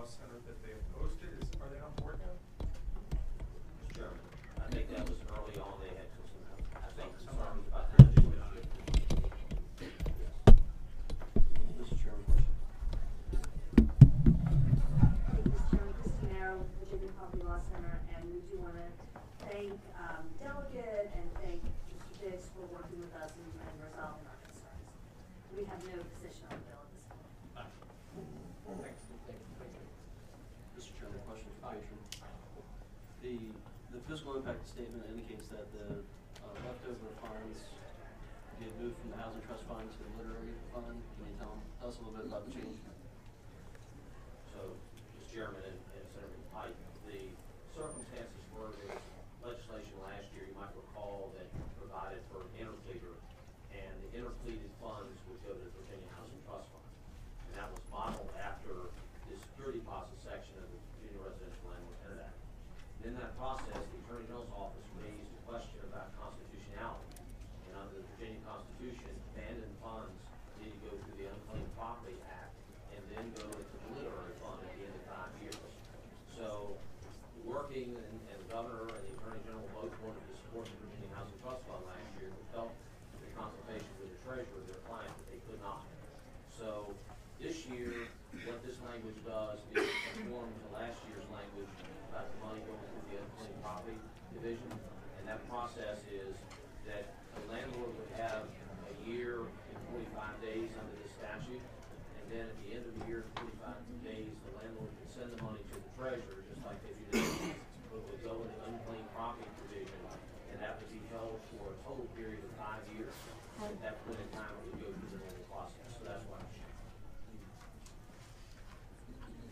Law Center that they have posted? Are they on board now? Mr. Chairman, I think that was early on, they had some, I think, concerns about the legislature. Mr. Chairman, Mr. Chairman, Christine Arrow with Virginia Property Law Center, and we do want to thank Delegate and thank Mr. Diggs for working with us and resolving our concerns. We have no position on the bill at this point. Mr. Chairman, question for Patron. The fiscal impact statement indicates that the leftover funds get moved from the housing trust fund to the literary fund. Can you tell us a little bit about the change? So, Mr. Chairman and Senator Pike, the circumstances were there was legislation last year, you might recall, that provided for an interpleader, and the interpleaded funds would go to the Virginia Housing Trust Fund. And that was modeled after the security deposit section of the Virginia Residential Landlord Tenant Act. And in that process, the Attorney General's office raised a question about constitutionality. And under the Virginia Constitution, abandoned funds need to go through the Unclaimed Property Act and then go into the literary fund at the end of 5 years. So, working and the governor and the Attorney General both wanted to support the Virginia Housing Trust Fund last year, but felt in consultation with the treasurer, their client, that they could not. So, this year, what this language does is conform to last year's language about the money going through the unclaimed property division. And that process is that the landlord would have a year and 45 days under the statute. And then at the end of the year, 45 days, the landlord can send the money to the treasurer, just like they do now. But it would go in the unclaimed property division, and that would be held for a total period of 5 years. At that point in time, it would go through the normal process. So that's why it's changed.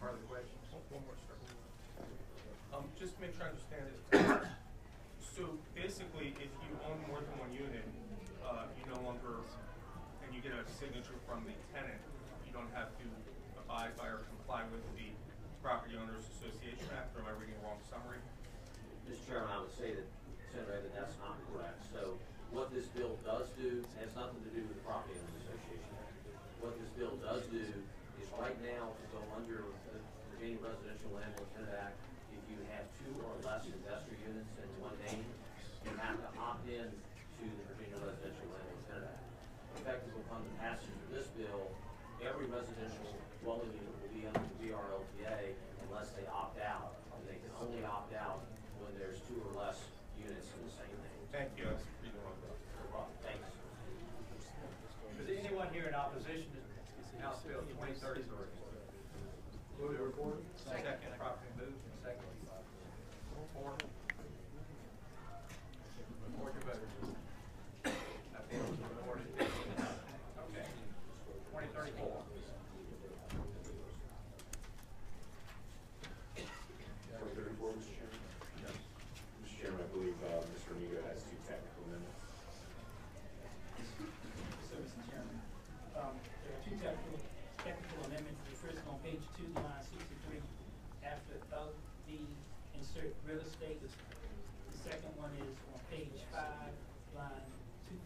Further questions? One more, sir. Just to make sure I understand this. So basically, if you own more than one unit, you no longer, and you get a signature from the tenant, you don't have to abide by or comply with the Property Owners Association Act, or am I reading a wrong summary? Mr. Chairman, I would say that, Senator, that that's not correct. So what this bill does do has nothing to do with the Property Owners Association Act. What this bill does do is right now to go under the Virginia Residential Landlord Tenant Act, if you have 2 or less investor units in one name, you have to opt in to the Virginia Residential Landlord Tenant Act. Effective upon the passage of this bill, every residential dwelling unit will be under the VRLTA unless they opt out. And they can only opt out when there's 2 or less units in the same name. Thank you. I was reading the wrong bill. No problem. Thanks. Is there anyone here in opposition to House Bill 2033? Move to report. Second. Properly moved and second. Report. Report your vote. That bill is reported. Okay. 2034. 2034, Mr. Chairman? Yes. Mr. Chairman, I believe Mr. Amigo has 2 technical amendments. So, Mr. Chairman, there are 2 technical amendments. The first on page 2, line 63, after the insert real estate. The second one is on page 5, line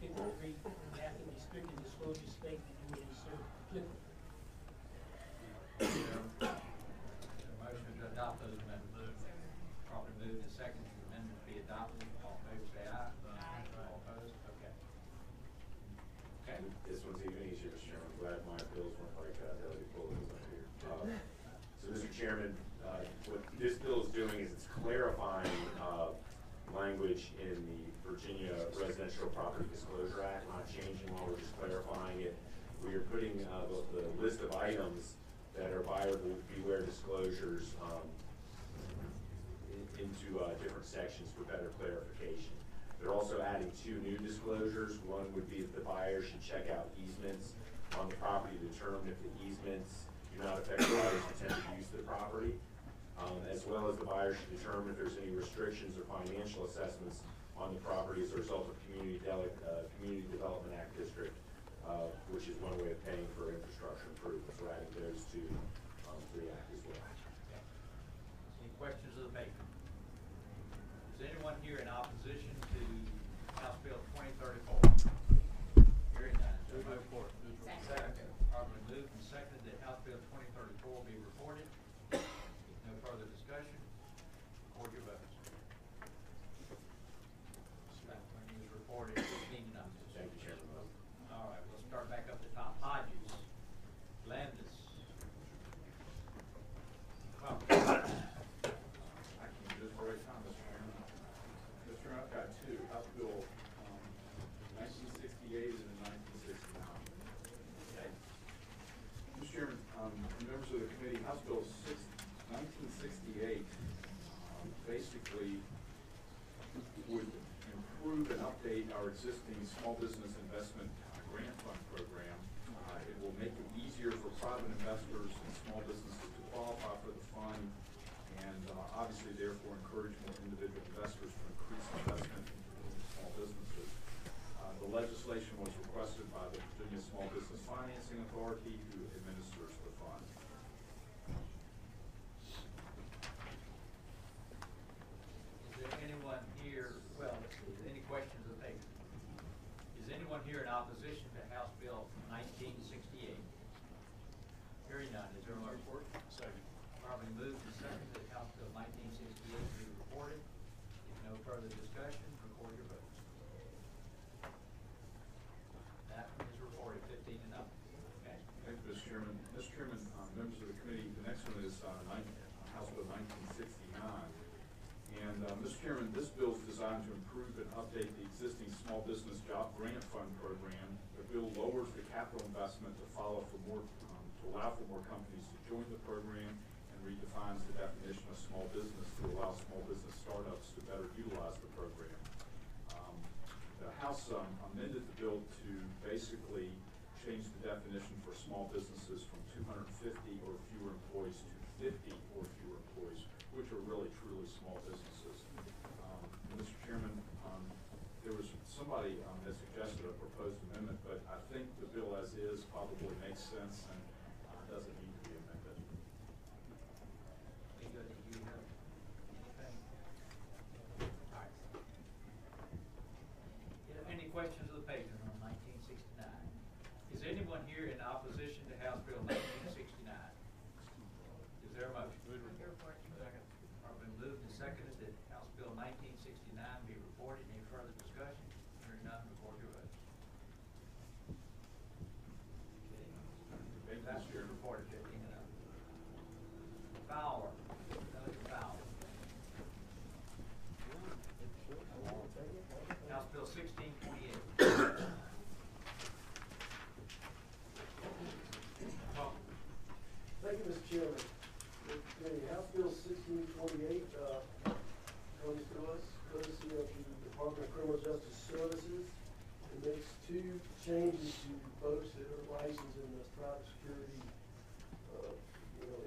253, after restricted disclosure statement, and we insert applicable. Motion to adopt those amendments. Properly moved and second, the amendment be adopted. All in favor say aye. Aye. All opposed? Okay. Okay. This one's even easier, Mr. Chairman. I'm glad my bills weren't like Delegate Bullock's up here. So, Mr. Chairman, what this bill is doing is it's clarifying language in the Virginia Residential Property Disclosure Act. Not changing law, we're just clarifying it. We are putting the list of items that are buyer beware disclosures into different sections for better clarification. They're also adding 2 new disclosures. One would be that the buyer should check out easements on the property to determine if the easements do not affect the buyer's intended use of the property, as well as the buyer should determine if there's any restrictions or financial assessments on the property as a result of Community Development Act district, which is one way of paying for infrastructure improvements. We're adding those to the act as well. Any questions of the maker? Is anyone here in opposition to House Bill 2034? Hearing none. Move to report. Second. Properly moved and seconded that House Bill 2034 be reported. update our existing small business investment grant fund program. It will make it easier for private investors and small businesses to qualify for the fund, and obviously therefore encourage more individual investors to increase investment in small businesses. The legislation was requested by the Virginia Small Business Financing Authority, who administers the fund. Is there anyone here, well, let's see, any questions of the paper? Is anyone here in opposition to House Bill 1968? Hearing none, is there a motion? Second. Probably moved and seconded that House Bill 1968 be reported. If no further discussion, record your votes. That one is reported 15 and up. Okay. Thank you, Mr. Chairman. Mr. Chairman, members of the committee, the next one is House Bill 1969. And, Mr. Chairman, this bill is designed to improve and update the existing Small Business Job Grant Fund program. The bill lowers the capital investment to allow for more companies to join the program, and redefines the definition of small business to allow small business startups to better utilize the program. The House amended the bill to basically change the definition for small businesses from 250 or fewer employees to 50 or fewer employees, which are really truly small businesses. Mr. Chairman, there was somebody that suggested a proposed amendment, but I think the bill as is probably makes sense and doesn't need to be amended. Any good, do you have anything? All right. Any questions of the patron on 1969? Is anyone here in opposition to House Bill 1969? Is there a motion? Second. Probably moved and seconded that House Bill 1969 be reported. Any further discussion? Hearing none, record your vote. Thank you, That's Mr. Chairman. reported 15 and up. Fowler, Delegate Fowler. House Bill 1628. Thank you, Mr. Chairman. House Bill 1628 comes to us courtesy of the Department of Criminal Justice Services. It makes two changes to folks that are licensed in the private security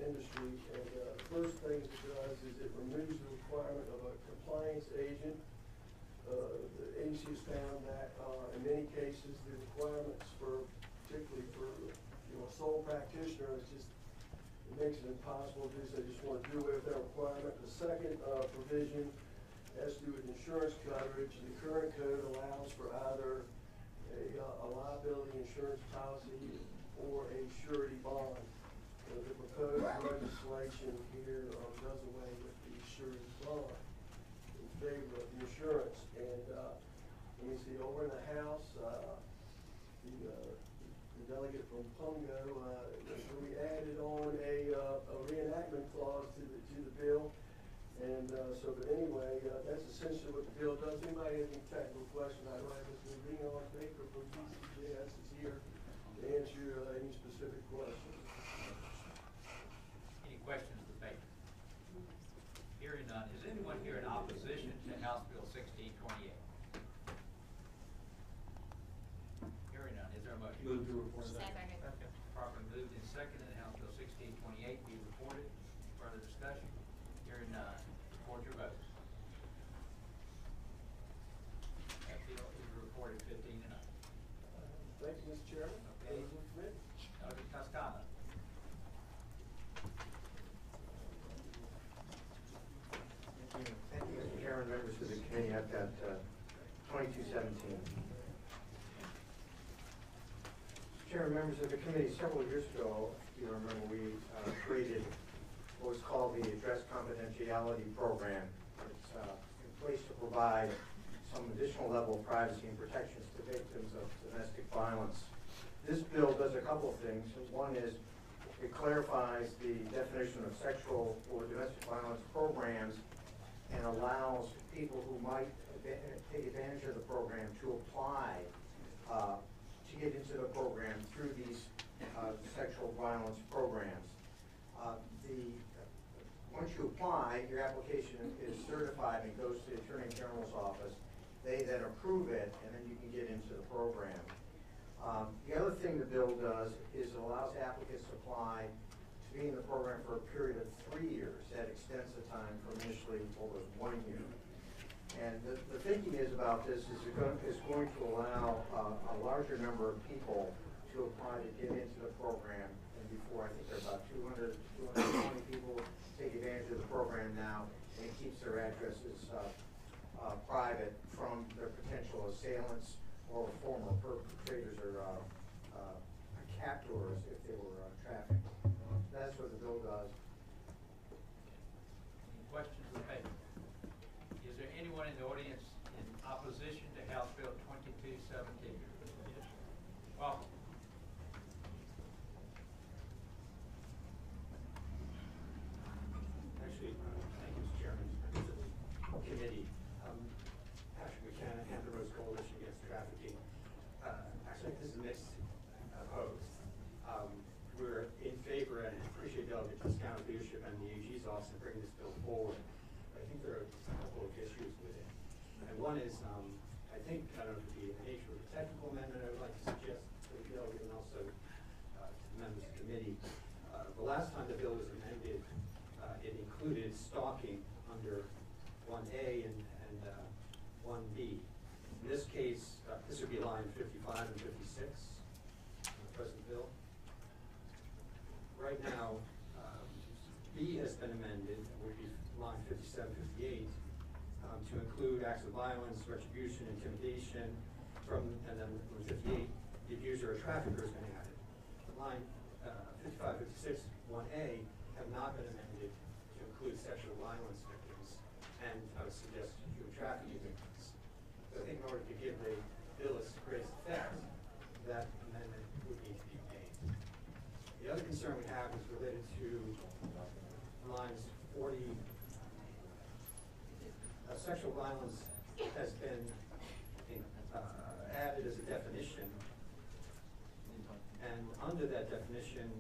industry. And the first thing it does is it removes the requirement of a compliance agent. The agency has found that in many cases the requirements particularly for a sole practitioner, it makes it impossible to do so. They just want to do away with that requirement. The second provision has to do with insurance coverage. The current code allows for either a liability insurance policy or a surety bond. The proposed legislation here does away with the surety bond in favor of the insurance. And let me see, over in the House, the delegate from Pungo, we added on a reenactment clause to the bill. And but anyway, that's essentially what the bill does. Anybody have any technical questions? I'd like Mr. Leon Baker from DCJS is here to answer any specific questions. Any questions of the paper? Hearing none, is anyone here in opposition to House Bill 1628? Hearing none, is there a motion? Move to report. Second. Properly moved and seconded that House Bill 1628 be reported. Further discussion? Hearing none, record your votes. That bill is reported 15 and up. Thank you, Mr. Chairman. Okay. Members of the committee. Dr. Toscano. Thank you, Mr. Chairman, members of the committee. I've got 2217. Mr. Chairman, members of the committee, several years ago, if you remember, we created what was called the Address Confidentiality Program. It's in place to provide some additional level of privacy and protections to victims of domestic violence. This bill does a couple of things. One is it clarifies the definition of sexual or domestic violence programs and allows people who might take advantage of the program to apply to get into the program through these sexual violence programs. Once you apply, your application is certified and goes to the Attorney General's office, They then approve it, and then you can get into the program. The other thing the bill does is it allows applicants to apply to be in the program for a period of 3 years. That extends the time from initially over 1 year. And the thinking is about this is going to allow a larger number of people to apply to get into the program. And before, I think there are about 220 people take advantage of the program now, and it keeps their addresses private from their potential assailants or former perpetrators or captors if they were trafficked. That's what the bill does. Any questions of the paper? Is there anyone in the audience in opposition to House Bill 2217? Welcome. Actually, thank you, Mr. Chairman, members of the committee. Patrick McKenna, Hampton Roads Coalition Against Trafficking. Actually, this is a mixed vote. We're in favor and appreciate Delegate Toscano's leadership and the AG's office in bringing this bill forward. I think there are a couple of issues with it. And one is, I think, I don't know if it would be the nature of a technical amendment I would like to suggest to the delegate and also to the members of the committee. The last time the bill was amended, it included stalking under 1A and 1B. In this case, this would be line 55 and 56 in the present bill. Right now, B has been amended, would be line 57, 58, to include acts of violence, retribution, intimidation, and then line 58, the abuser or trafficker has been added. Line 55, 56, 1A have not been amended to include sexual violence victims, and I would suggest human trafficking victims. So I think in order to give the bill its greatest effect, that amendment would need to be made. The other concern we have is related to lines 40. Sexual violence has been added as a definition, and under that definition,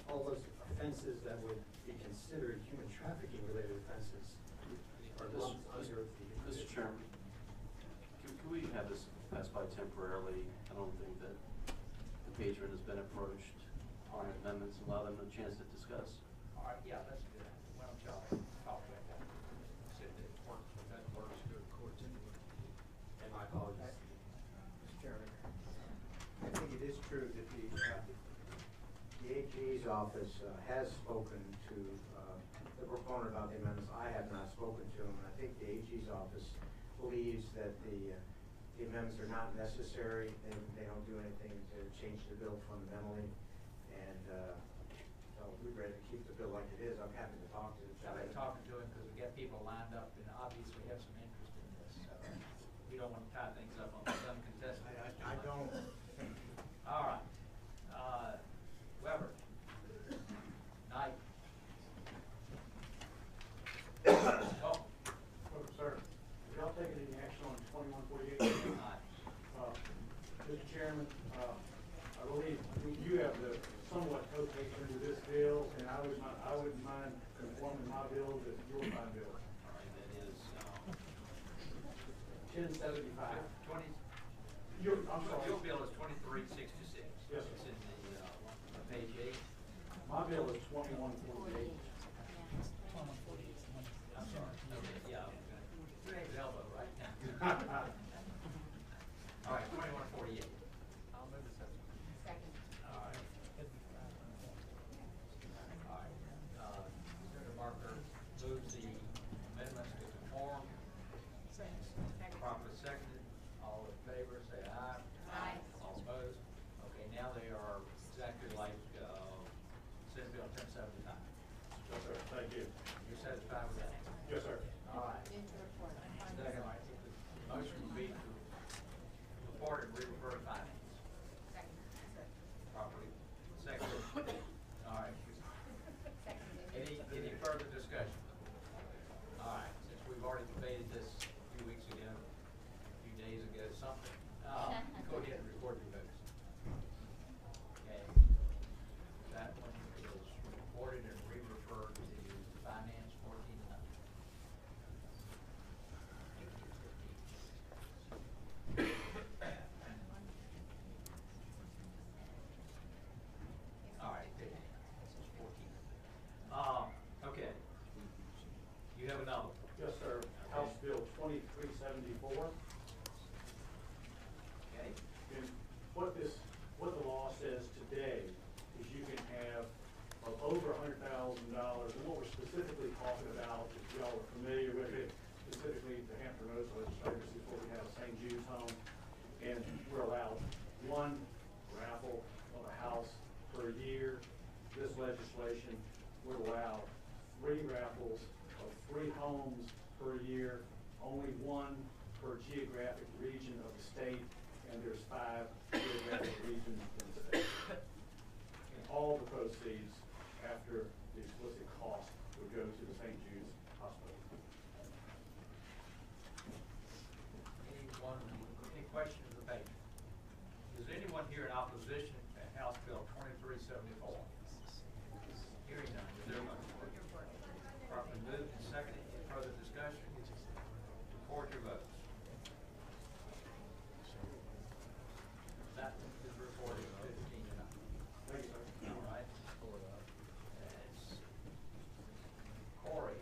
all those offenses that would be considered human trafficking related offenses are lumped under the. Mr. Chairman, can we have this passed by temporarily? I don't think that the patron has been approached on amendments, allow them a chance to discuss. All right, yeah, that's good. Why don't y'all talk about that? See if it works, if that works, go to courts anyway. And my apologies. Mr. Chairman, I think it is true that the AG's office has spoken to the proponent about the amendments. I have not spoken to him, and I think the AG's office believes that the amendments are not necessary. They don't do anything to change the bill fundamentally, and so we'd rather keep the bill like it is. I'm happy to talk to the I've been talking to him because we got people lined up and obviously have some interest in this, so we don't want to tie things up on some contested. I don't. All right. Weber. Knight. Oh. Sir, have y'all taken any action on 2148? Aye. Mr. Chairman, I believe you have the somewhat co-patron to this bill, and I wouldn't mind conforming my bill to your bill. All right, that is 1075. 20. I'm sorry. Your bill is 2366. Yes, sir. It's in the page 8. My bill is 2148. I'm sorry. Okay, yeah. Good elbow, right? All right, 2148. I'll move this up. Second. All right. All right. Senator Barker moves the amendments to conform. Properly seconded. All in favor, say aye. Aye. All opposed? Okay, now they are exactly like Senate Bill 1079. Yes, sir. Thank you. You're satisfied with that? Yes, sir. All right. Move to report. Second, motion would be to report and re-refer to finance. Second. Properly seconded. All right. Second. Any further discussion? All right, since we've already debated this a few weeks ago, a few days ago, something, go ahead and record your votes. Okay. That one is reported and re-referred to finance 14 to 9. talking about, if y'all are familiar with it, specifically the Hampton Roads legislators, before we have St. Jude's Home. And we're allowed one raffle of a house per year. This legislation would allow 3 raffles of 3 homes per year, only 1 per geographic region of the state, and there's 5 geographic regions in the state. And all the proceeds after the explicit cost would go to the St. Jude's Hospital. Anyone, any questions of the patron? Is anyone here in opposition to House Bill 2374? Hearing none, is there a motion? Properly moved and seconded. Any further discussion? Record your votes. That is reported 15-0. Thank you, sir. All right. That's Corey.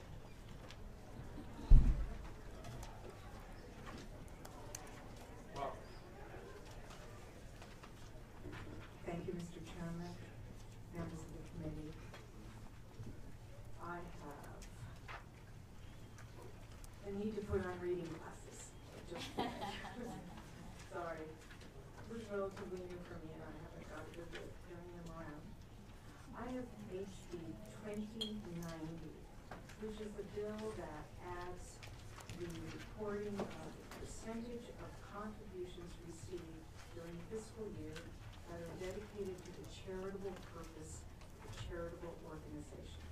Welcome. Thank you, Mr. Chairman, members of the committee. I have the need to put on reading glasses. Sorry. It was relatively new for me and I haven't got good at carrying them around. I have HB 2090, which is the bill that adds the reporting of the percentage of contributions received during fiscal year that are dedicated to the charitable purpose of the charitable organization.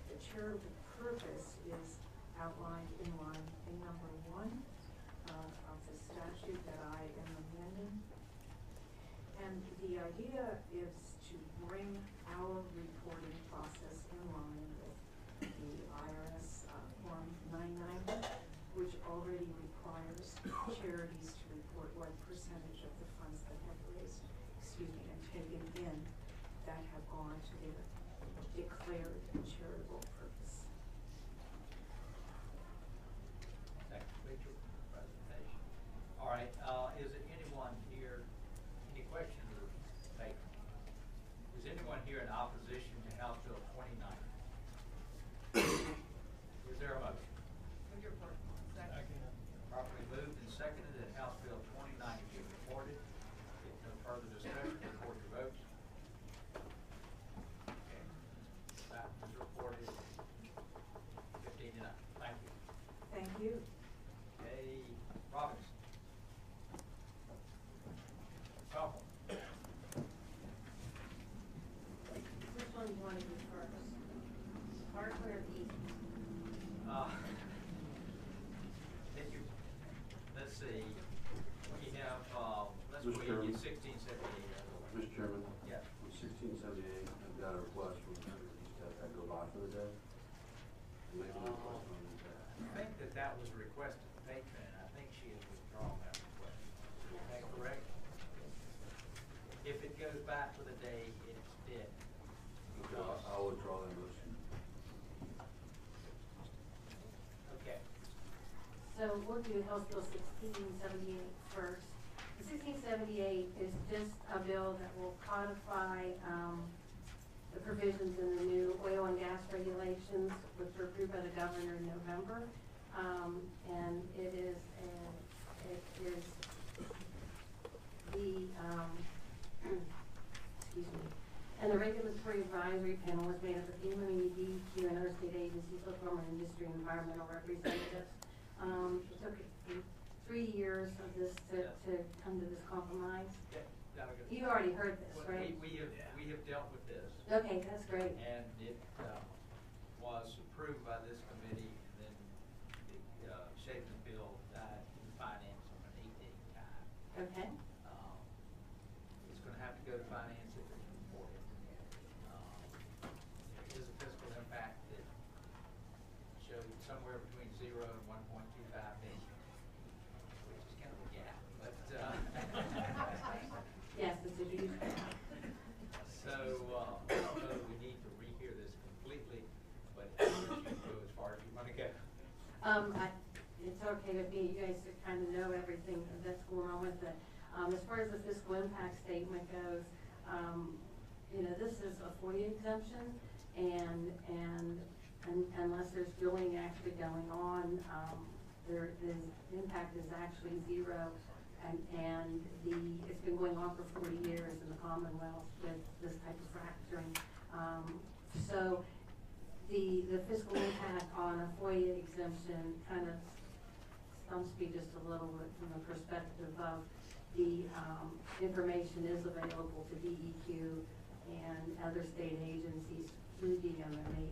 The charitable purpose is outlined in line in number 1 of the statute that I am amending. And the idea is to bring our reporting process in line with the IRS Form 990, which already requires charities to report what percentage of the funds that have raised, and taken in that have gone to their declared charitable purpose. Thank you, Rachel, for the presentation. All right, is there anyone here, any questions or patron? Is anyone here in opposition to House Bill 2090? Is there a motion? Move your report. Second. Properly moved and seconded that House Bill 2090 be reported. If no further discussion, record your votes. Okay. That is reported 15-0. Thank you. Thank you. Okay, Robinson. Welcome. Which one do you want to do first? Parkland or East? Thank you. Let's see. We have, let's Mr. wait, Chairman. 1678. Mr. Chairman? Yeah. On 1678, I've got a request from Senator East that go by for the day. I'm making a request on that. I think that was a request of the patron, and I think she has withdrawn that request. Is that correct? If it goes back for the day, it's dead. Okay, I'll withdraw that motion. Okay. So we'll do House Bill 1678 first. The 1678 is just a bill that will codify the provisions in the new oil and gas regulations, which were approved by the governor in November. And it is the excuse me. And the regulatory advisory panel was made up of FEMA, DEQ, and other state agencies, local government, industry, and environmental representatives. It took 3 years of this to come to this compromise. Okay. Now we go. You already heard this, Well, right? We have dealt with this. Okay, that's great. And it was approved by this committee, and then the Shaven bill died in finance on an 8-day time. Okay. It's gonna have to go to finance if it's reported. There is a fiscal impact that showed somewhere between 0 and 1.25 million, which is kind of a gap, but, Yes, it's a huge. so, I don't know that we need to rehear this completely, but you can go as far as you wanna go. It's okay with me, you guys kind of know everything that's going on with it. As far as the fiscal impact statement goes, this is a FOIA exemption, and unless there's drilling actually going on, the impact is actually zero. And it's been going on for 40 years in the Commonwealth with this type of fracturing. So the fiscal impact on a FOIA exemption kind of stumps me just a little bit from the perspective of the information is available to DEQ and other state agencies through DMME.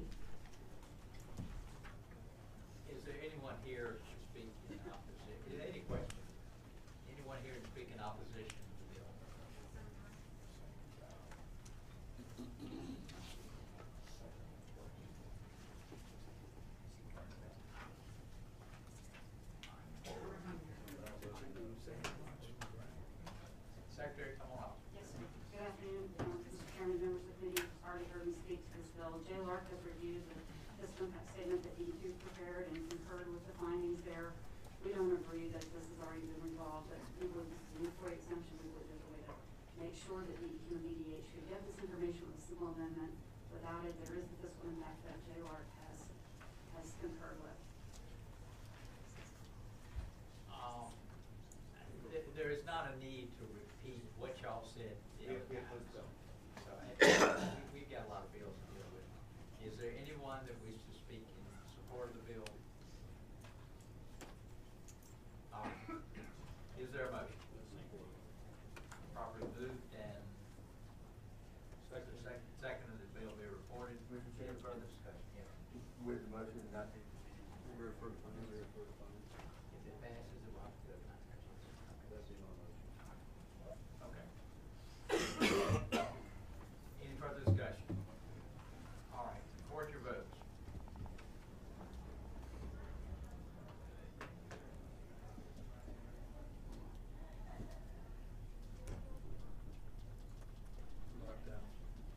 Is there anyone here to speak in opposition? Any questions? Anyone here to speak in opposition to the bill? Secretary, come on up. Yes, sir. Good afternoon, Mr. Chairman, members of the committee. You've already heard me speak to this bill. Jay Lark has reviewed the fiscal impact statement that DEQ prepared and concurred with the findings there. We don't agree that this has already been resolved, but we would, for exemption, we would, there's a way to make sure that DEQ and DDH could get this information with a simple amendment. Without it, there is the fiscal impact that Jay Lark has concurred with. There is not a need to repeat what y'all said. We've got a lot of bills to deal with. Is there anyone that wishes to speak in support of the bill? Is there a motion? Properly moved and second of the bill be reported. Mr. Chairman, Any further discussion? Yeah. with the motion not to If it passes, it will have to go to that's in our motion. Okay. Any further discussion? All right, record your votes.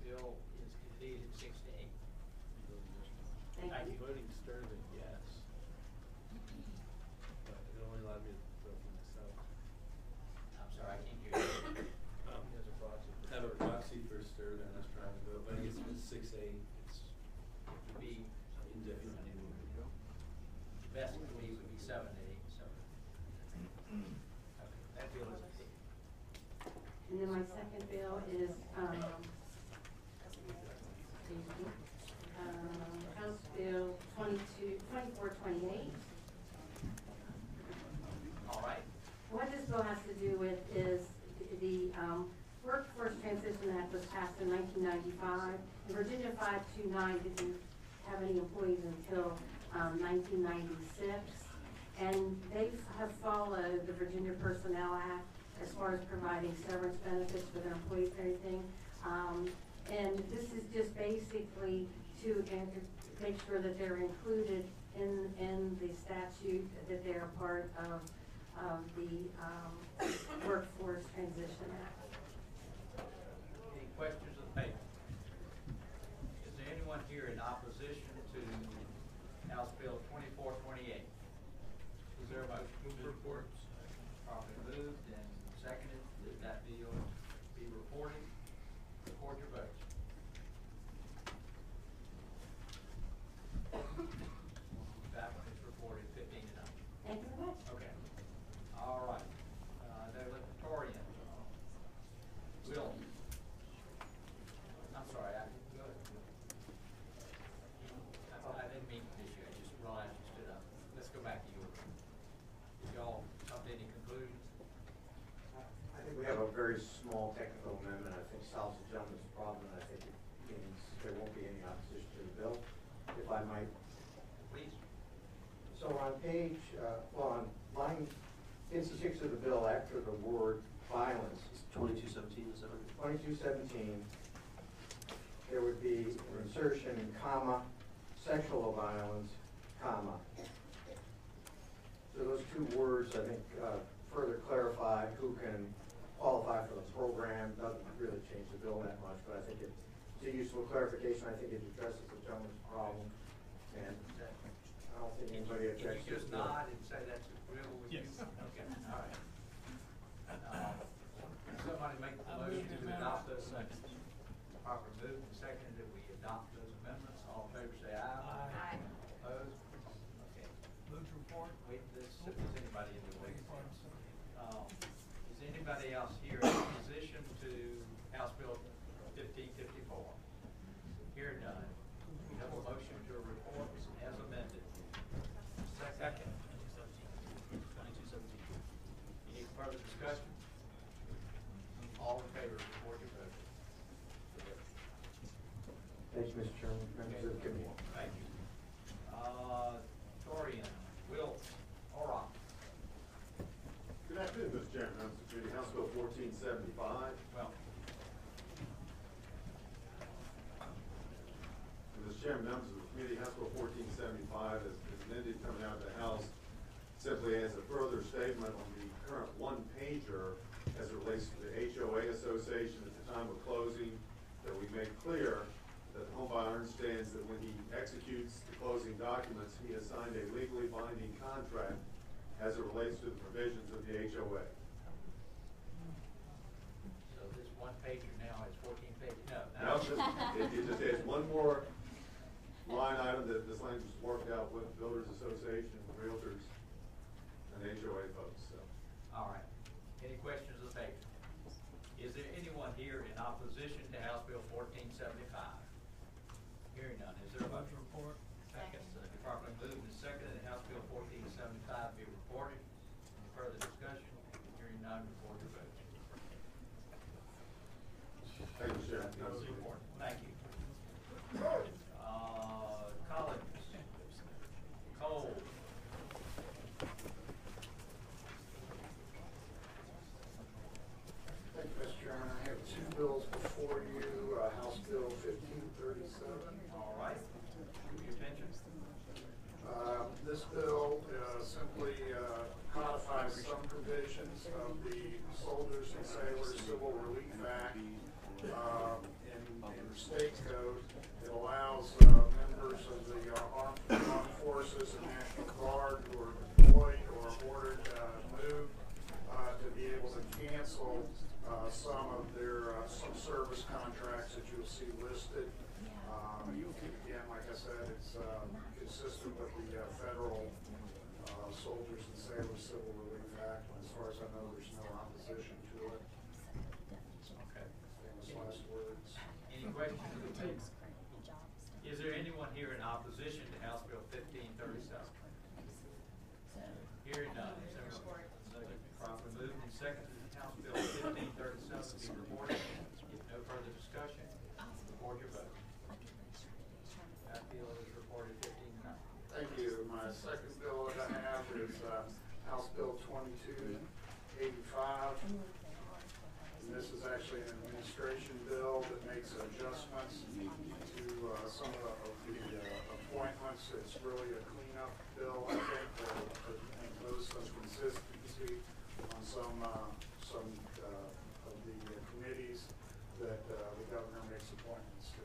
Bill is defeated 6 to 8. Thank you. Voting Sturman, yes. But it only allowed me to vote for myself. I'm sorry, I can't hear you. As a proxy. Have a proxy for Sturman, I was trying to vote, but I guess if it's 6-8, it's It would be, indefinite anyway. the best would be 7 to 8, so. Okay, that bill is defeated. And then my second bill is, House Bill 2428. All right. What this bill has to do with is the Workforce Transition Act was passed in 1995. And Virginia 529 didn't have any employees until 1996. And they have followed the Virginia Personnel Act as far as providing severance benefits for their employees and everything. And this is just basically to make sure that they're included in the statute, that they're part of the Workforce Transition Act. Any questions of the paper? Is there anyone here in opposition to House Bill 2428? Is there a motion? Move to report. Properly moved and seconded that that bill be reported. Record your votes. That one is reported 15 to 9. Thank you very much. Okay. All right. Valedictorian. Will. I'm sorry, go ahead. I didn't mean to miss you, I just realized you stood up. Let's go back to you. Did y'all come to any conclusions? I think we have a very small technical amendment. I think solves the gentleman's problem, and I think it means there won't be any opposition to the bill, if I might. Please. So on page, on line 56 of the bill, after the word violence, 2217 is that right? 2217, there would be an insertion, comma, sexual violence, comma. So those two words, I think, further clarify who can qualify for the program. Doesn't really change the bill that much, but I think it's a useful clarification. I think it addresses the gentleman's problem, and I don't think anybody objects to it. Can you just nod and say that's agreeable with you? Yes. Okay, all right. Somebody make the motion to adopt those amendments. Proper moved and seconded that we adopt those amendments. All in favor say aye. Aye. anybody else here in opposition to House Bill 1554? Hearing none. We have a motion to report as amended. Second. Any further discussion? All in favor, report your vote. Thank you, Mr. Chairman, members of the committee. Thank you. Torian, Wilt, Orrock. Good afternoon, Mr. Chairman, members of the committee. House Bill 1475. Well. Mr. Chairman, members of the committee, House Bill 1475 is amended coming out of the House simply as a further statement on the current one-pager as it relates to the HOA Association at the time of closing, that we make clear that the home buyer understands that when he executes the closing documents, he has signed a legally binding contract as it relates to the provisions of the HOA. So this one pager now is 14 pages. Now, it just adds one more line item that this language is worked out with Builders Association, Realtors, and HOA folks, so. All right. Any questions of the paper? Is there anyone here in opposition to House Bill 1475? Hearing none. Is there a motion? Report. Second. Properly moved and seconded that House Bill 1475 be reported. Any further discussion? Hearing none, report your vote. Thank you, Chair. Thank you. Collins. Cole. Thank you, Mr. Chairman. I have two bills before you, House Bill 1537. All right. Give me attention. This bill simply codifies some provisions of the Soldiers and Sailors Civil Relief Act in the state code. It allows members of the armed forces and National Guard who are deployed or ordered moved to be able to cancel some of their some service contracts that you'll see listed. Again, like I said, it's consistent with the federal Soldiers and Sailors Civil Relief Act. As far as I know, there's no opposition to it. Okay. Famous last words. Any questions of the paper? Is there anyone here in opposition to House Bill 1537? Hearing none. Is there a report? Properly moved and seconded that House Bill 1537 be reported. If no further discussion, report your vote. That bill is reported 15-9. Thank you. My second bill that I have is House Bill 2285. And this is actually an administration bill that makes adjustments to some of the appointments. It's really a cleanup bill, I think, to impose some consistency on some of the committees that the governor makes appointments to.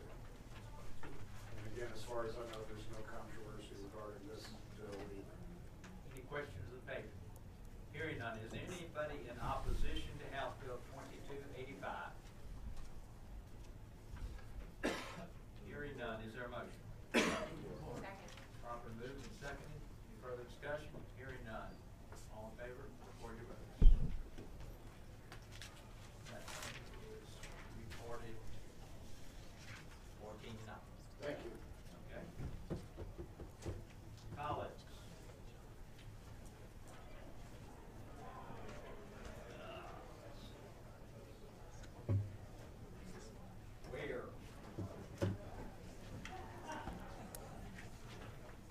And again, as far as I know, there's no controversy regarding this bill either. Any questions of the paper? Hearing none. Is there anybody in opposition to House Bill 2285? Hearing none. Is there a motion? Second. Properly moved and seconded. Any further discussion? Hearing none. All in favor? Record your votes. That is reported 14-9. Thank you. Okay. College. Where?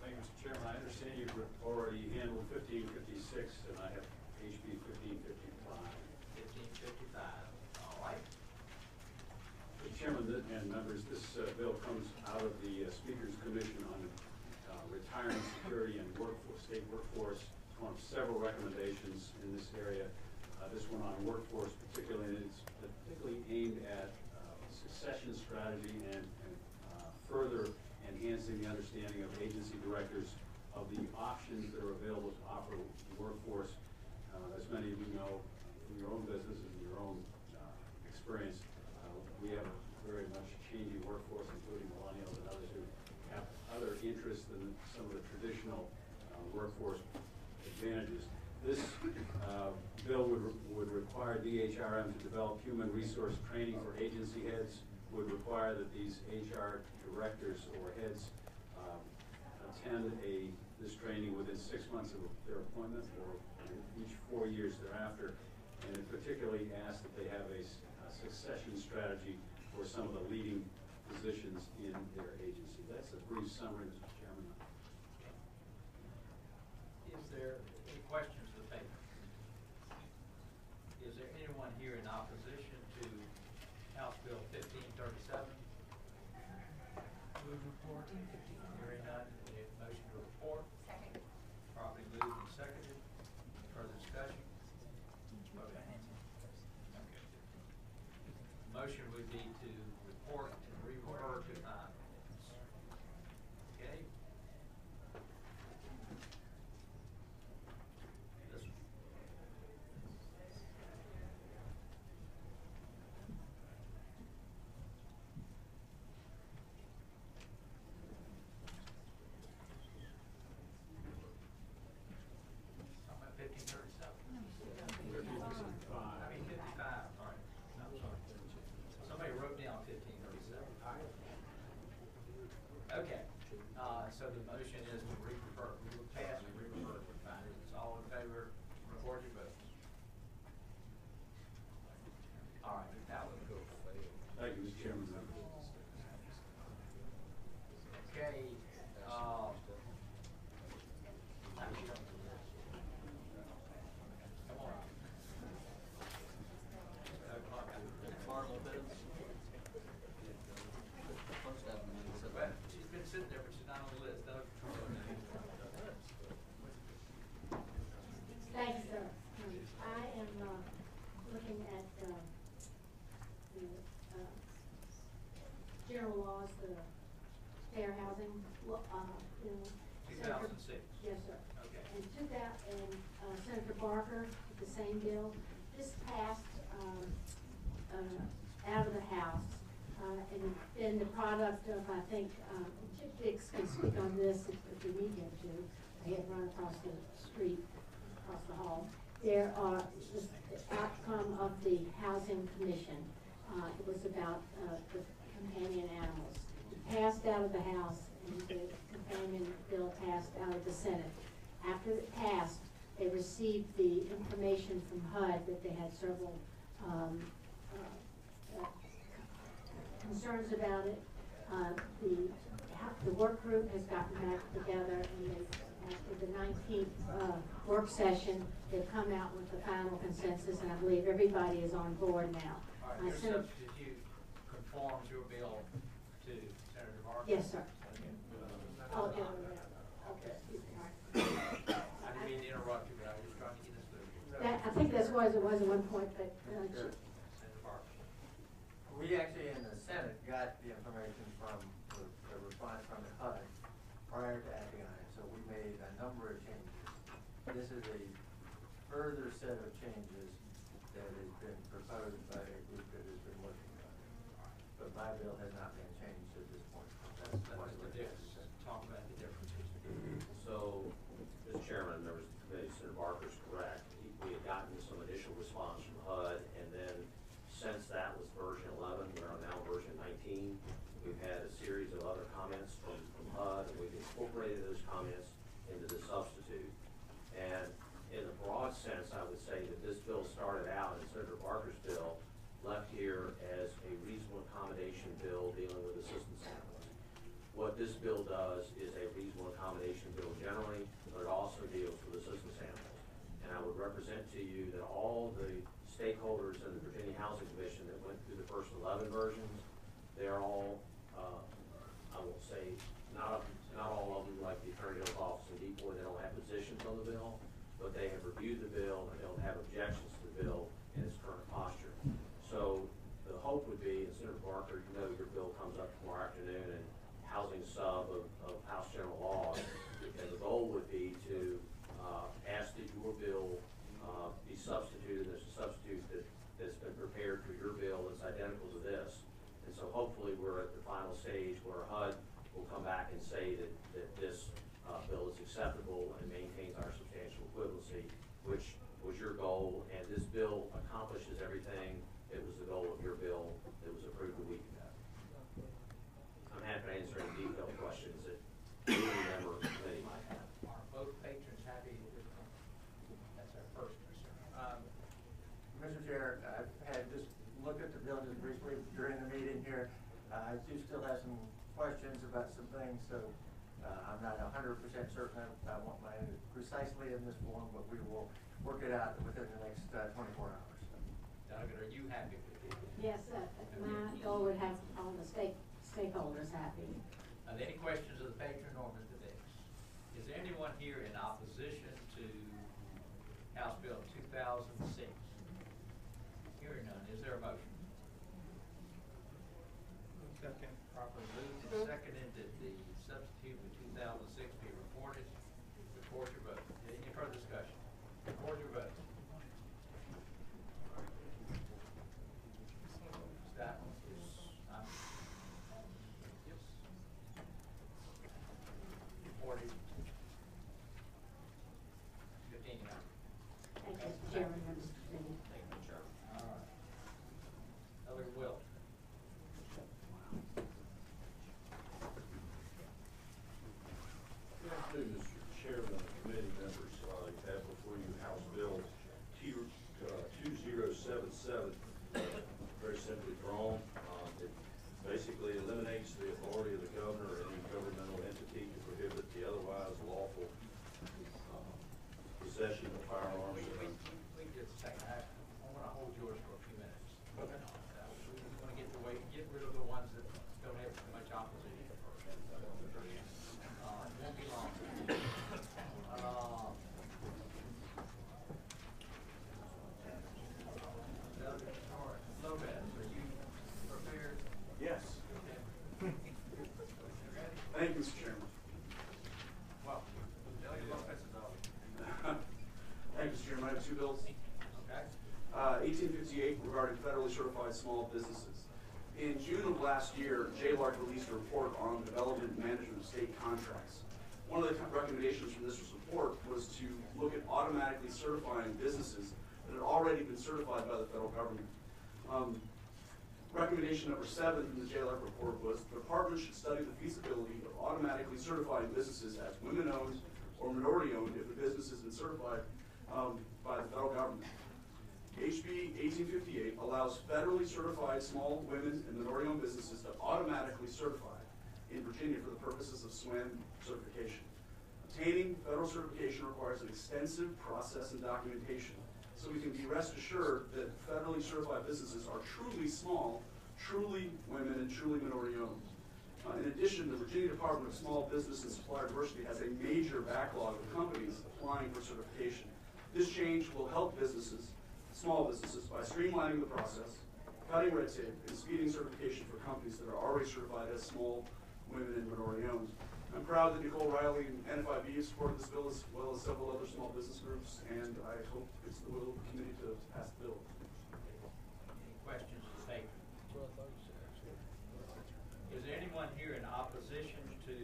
Thank you, Mr. Chairman. I understand you've already handled 1556, and I have HB 1555. 1555. All right. Mr. Chairman and members, this bill comes out of the Speaker's Commission on Retirement Security and State Workforce. It's one of several recommendations in this area. This one on workforce particularly, and it's particularly aimed at succession strategy and further enhancing the understanding of agency directors of the options that are available to offer the workforce. As many of you know from your own business and your own experience, we have a very much changing workforce, including millennials and others who have other interests than some of the traditional workforce advantages. This bill would require required DHRM to develop human resource training for agency heads would require that these HR directors or heads attend this training within 6 months of their appointment or each 4 years thereafter. And it particularly asks that they have a succession strategy for some of the leading positions in their agency. That's a brief summary, Mr. Chairman. Is there any questions of the paper? Is there anyone here in opposition to House Bill 1537? Move report. Hearing none, we have a motion to report. Second. Properly moved and seconded. Further discussion? Vote. Okay. Motion would be to report and refer to finance. Okay? This one. I'm at 1537. I mean 55, all right. No, I'm sorry. Somebody wrote down 1537. Okay, so the motion is to refer, we will pass and refer to finance. All in favor, record your votes. All right, now we'll go. Thank you, Mr. Chairman. Okay, come on. Well, she's been sitting there, but she's not on the list. Thanks, sir. I am looking at the general laws, the fair housing, bill. 2006. Yes, sir. Okay. And Senator Barker, the same bill, this passed out of the House, and been the product of, I think, Chip Dix can speak on this if we need him to. He had run across the street, across the hall. There are, the outcome of the Housing Commission, it was about the companion animals. It passed out of the House, and the companion bill passed out of the Senate. After it passed, they received the information from HUD that they had several concerns about it. The work group has gotten back together, and they, after the 19th work session, they've come out with the final consensus, and I believe everybody is on board now. All right, your substitute conforms your bill to Senator Barker? Yes, sir. Oh, Okay. okay. I didn't mean to interrupt you, but I was just trying to get this moving. I think that's what it was at one point, but Senator Barker. We actually in the Senate got the information from the response from the HUD prior to acting on it, so we made a number of changes. This is a further set of changes that has been proposed by a group that has been working on it. But my bill has not been changed at this point. That's why What's the difference? Talk about the differences. So, Mr. Chairman, members of the committee, Senator Barker's correct. We had gotten some initial response from HUD, and then since that was version 11, we're on now version 19. We've had a series of other comments from HUD, and we've incorporated those comments into the substitute. And in a broad sense, I would say that this bill started out, and Senator Barker's bill left here as a reasonable accommodation bill dealing with assistance animals. What this bill does is a reasonable accommodation bill generally, but it also deals with assistance animals. And I would represent to you that all the stakeholders in the Virginia Housing Commission that went through the first 11 versions, they're all, I will say, not all of them, like the Attorney General's office in Deepwood, they don't have positions on the bill, but they have reviewed the bill and they don't have objections to the bill in its current posture. So the hope would be, and Senator Barker, you know your bill comes up tomorrow afternoon, and housing sub of House General Laws, and the goal would be to ask that your bill be substituted. There's a substitute that's been prepared for your bill that's identical to this. And so hopefully we're at the 100% certain I want my precisely in this form, but we will work it out within the next 24 hours. Doggett, are you happy with it? Yes, my goal would have all the stakeholders happy. Are there any questions of the patron or Mr. Dix? Is there anyone here in opposition to House Bill 2006? Hearing none, is there a motion? Second. Properly moved and seconded that the substitute for 2006 be reported. Record your vote. Any further discussion? Record your vote. That is, yes. Reported. 15 now. Thank you, Mr. Chairman, members of the committee. Thank you, Chairman. All right. Elder Will. Good afternoon, Mr. Chairman and committee members. You have before you House Bill 2077. Very simply drawn. It basically eliminates the authority of the governor or any governmental entity to prohibit the otherwise lawful possession of firearms. We just a second. I want to hold yours for a few minutes. Okay. We just want to get rid of the ones that don't have too much opposition. Won't be long. Lopez, are you prepared? Yes. Ready? Thank you, Mr. Chairman. Well, Elliot Lopez is up. Thank you, Mr. Chairman. I have two bills. Okay. 1858 regarding federally certified small businesses. In June of last year, JLARC released a report on development and management of state contracts. One of the recommendations from this report was to look at automatically certifying businesses that had already been certified by the federal government. Recommendation number 7 from the JLARC report was the department should study the feasibility of automatically certifying businesses as women-owned or minority-owned if the business has been certified by the federal government. HB 1858 allows federally certified small women and minority-owned businesses to automatically certify in Virginia for the purposes of SWAN certification. Obtaining federal certification requires an extensive process and documentation, so we can be rest assured that federally certified businesses are truly small, truly women, and truly minority-owned. In addition, the Virginia Department of Small Business and Supplier Diversity has a major backlog of companies applying for certification. This change will help businesses, small businesses, by streamlining the process, cutting red tape, and speeding certification for companies that are already certified as small, women, and minority-owned. I'm proud that Nicole Riley and NFIB have supported this bill as well as several other small business groups, and I hope it's the will of the committee to pass the bill. Any questions of the statement? Is there anyone here in opposition to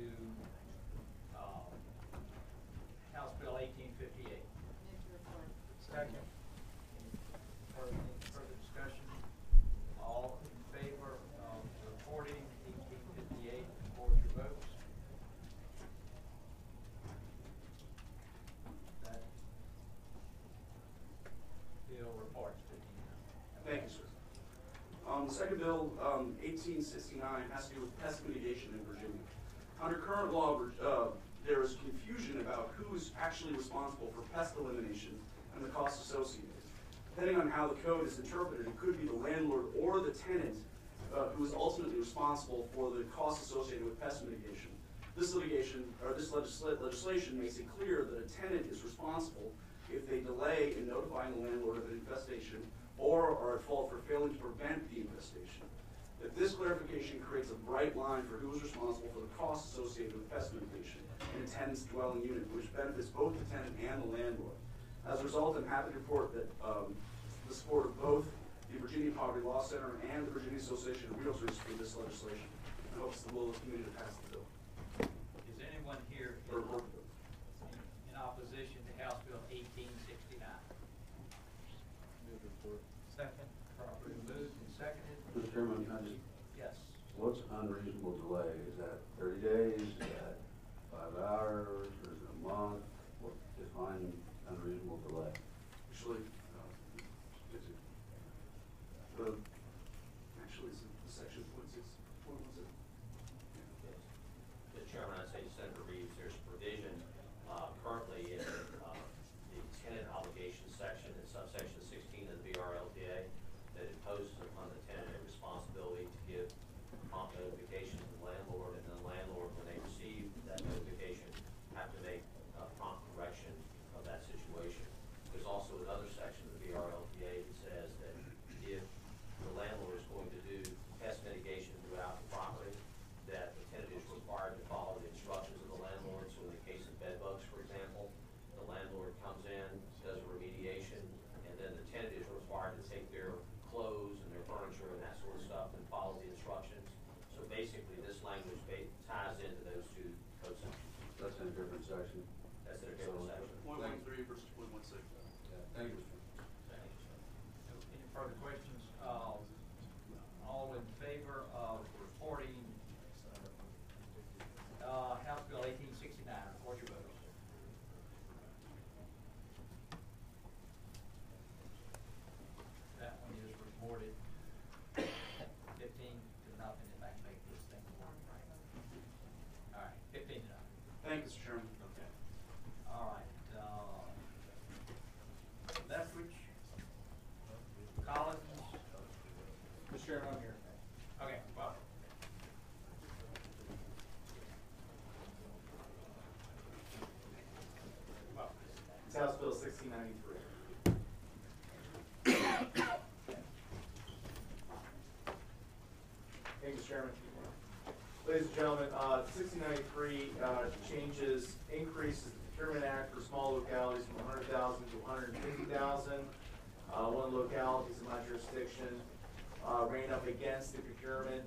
House Bill 1858? Second. Any further discussion? All in favor of reporting 1858, record your votes. That bill reports 15. Thank you, sir. The second bill, 1869, has to do with pest mitigation in Virginia. Under current law, there is confusion about who is actually responsible for pest elimination and the costs associated. Depending on how the code is interpreted, it could be the landlord or the tenant who is ultimately responsible for the costs associated with pest mitigation. This legislation makes it clear that a tenant is responsible if they delay in notifying the landlord of an infestation or are at fault for failing to prevent the infestation. That this clarification creates a bright line for who is responsible for the costs associated with pest mitigation in a tenant's dwelling unit, which benefits both the tenant and the landlord. As a result, I'm happy to report that the support of both the Virginia Poverty Law Center and the Virginia Association of Realtors for this legislation. I hope it's the will of the community to pass the bill. Is anyone here in opposition to House Bill 1869? Move report. Second. Properly moved and seconded. Mr. Chairman, can I just, Yes. what's unreasonable delay? Is that 30 days? Is that 5 hours? Or is it a month? What defines unreasonable delay? Actually, it's the section 0.6. Mr. Chairman, I'd say Senator Reeves, there's provision section. That's a So, different section. 113 versus 116. Yeah, thank you, Mr. Any further questions? All in favor of reporting, House Bill 1869, record your votes. That one is reported. 15 to nothing, if I can make this thing work right. All right, 15 to nothing. Thank you, Mr. Chairman. Okay. All right, Lethbridge, Collins. Mr. Chairman, I'm here. Okay, well. Well, It's House Bill 1693. Thank you, Mr. Chairman. Ladies and gentlemen, 1693 increases the Procurement Act for small localities from 100,000 to 150,000. One locality is in my jurisdiction, ran up against the procurement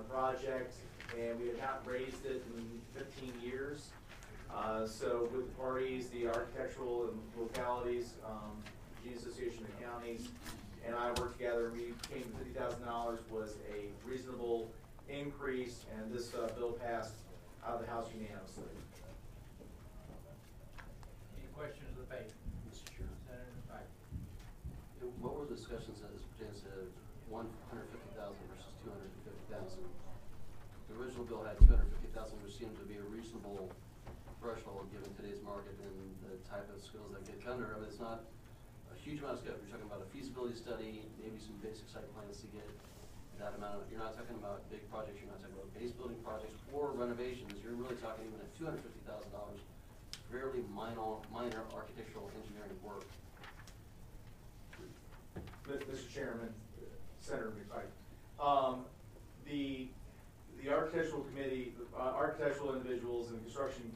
project, and we had not raised it in 15 years. So with the parties, the architectural and localities, Virginia Association of Counties, and I worked together, and we came to $50,000 was a reasonable increase, and this bill passed out of the House unanimously. any questions of the paper? Mr. Chair. Senator Wright. What were the discussions as it pertains to 150,000 versus 250,000? The original bill had 250,000, which seemed to be a reasonable threshold given today's market and the type of skills that get under. I mean, it's not a huge amount of scope. You're talking about a feasibility study, maybe some basic site plans to get that amount. You're not talking about big projects. You're not talking about base building projects or renovations. You're really talking even at $250,000, fairly minor architectural engineering work. Mr. Chairman, Senator McFike, the architectural committee, architectural individuals in the construction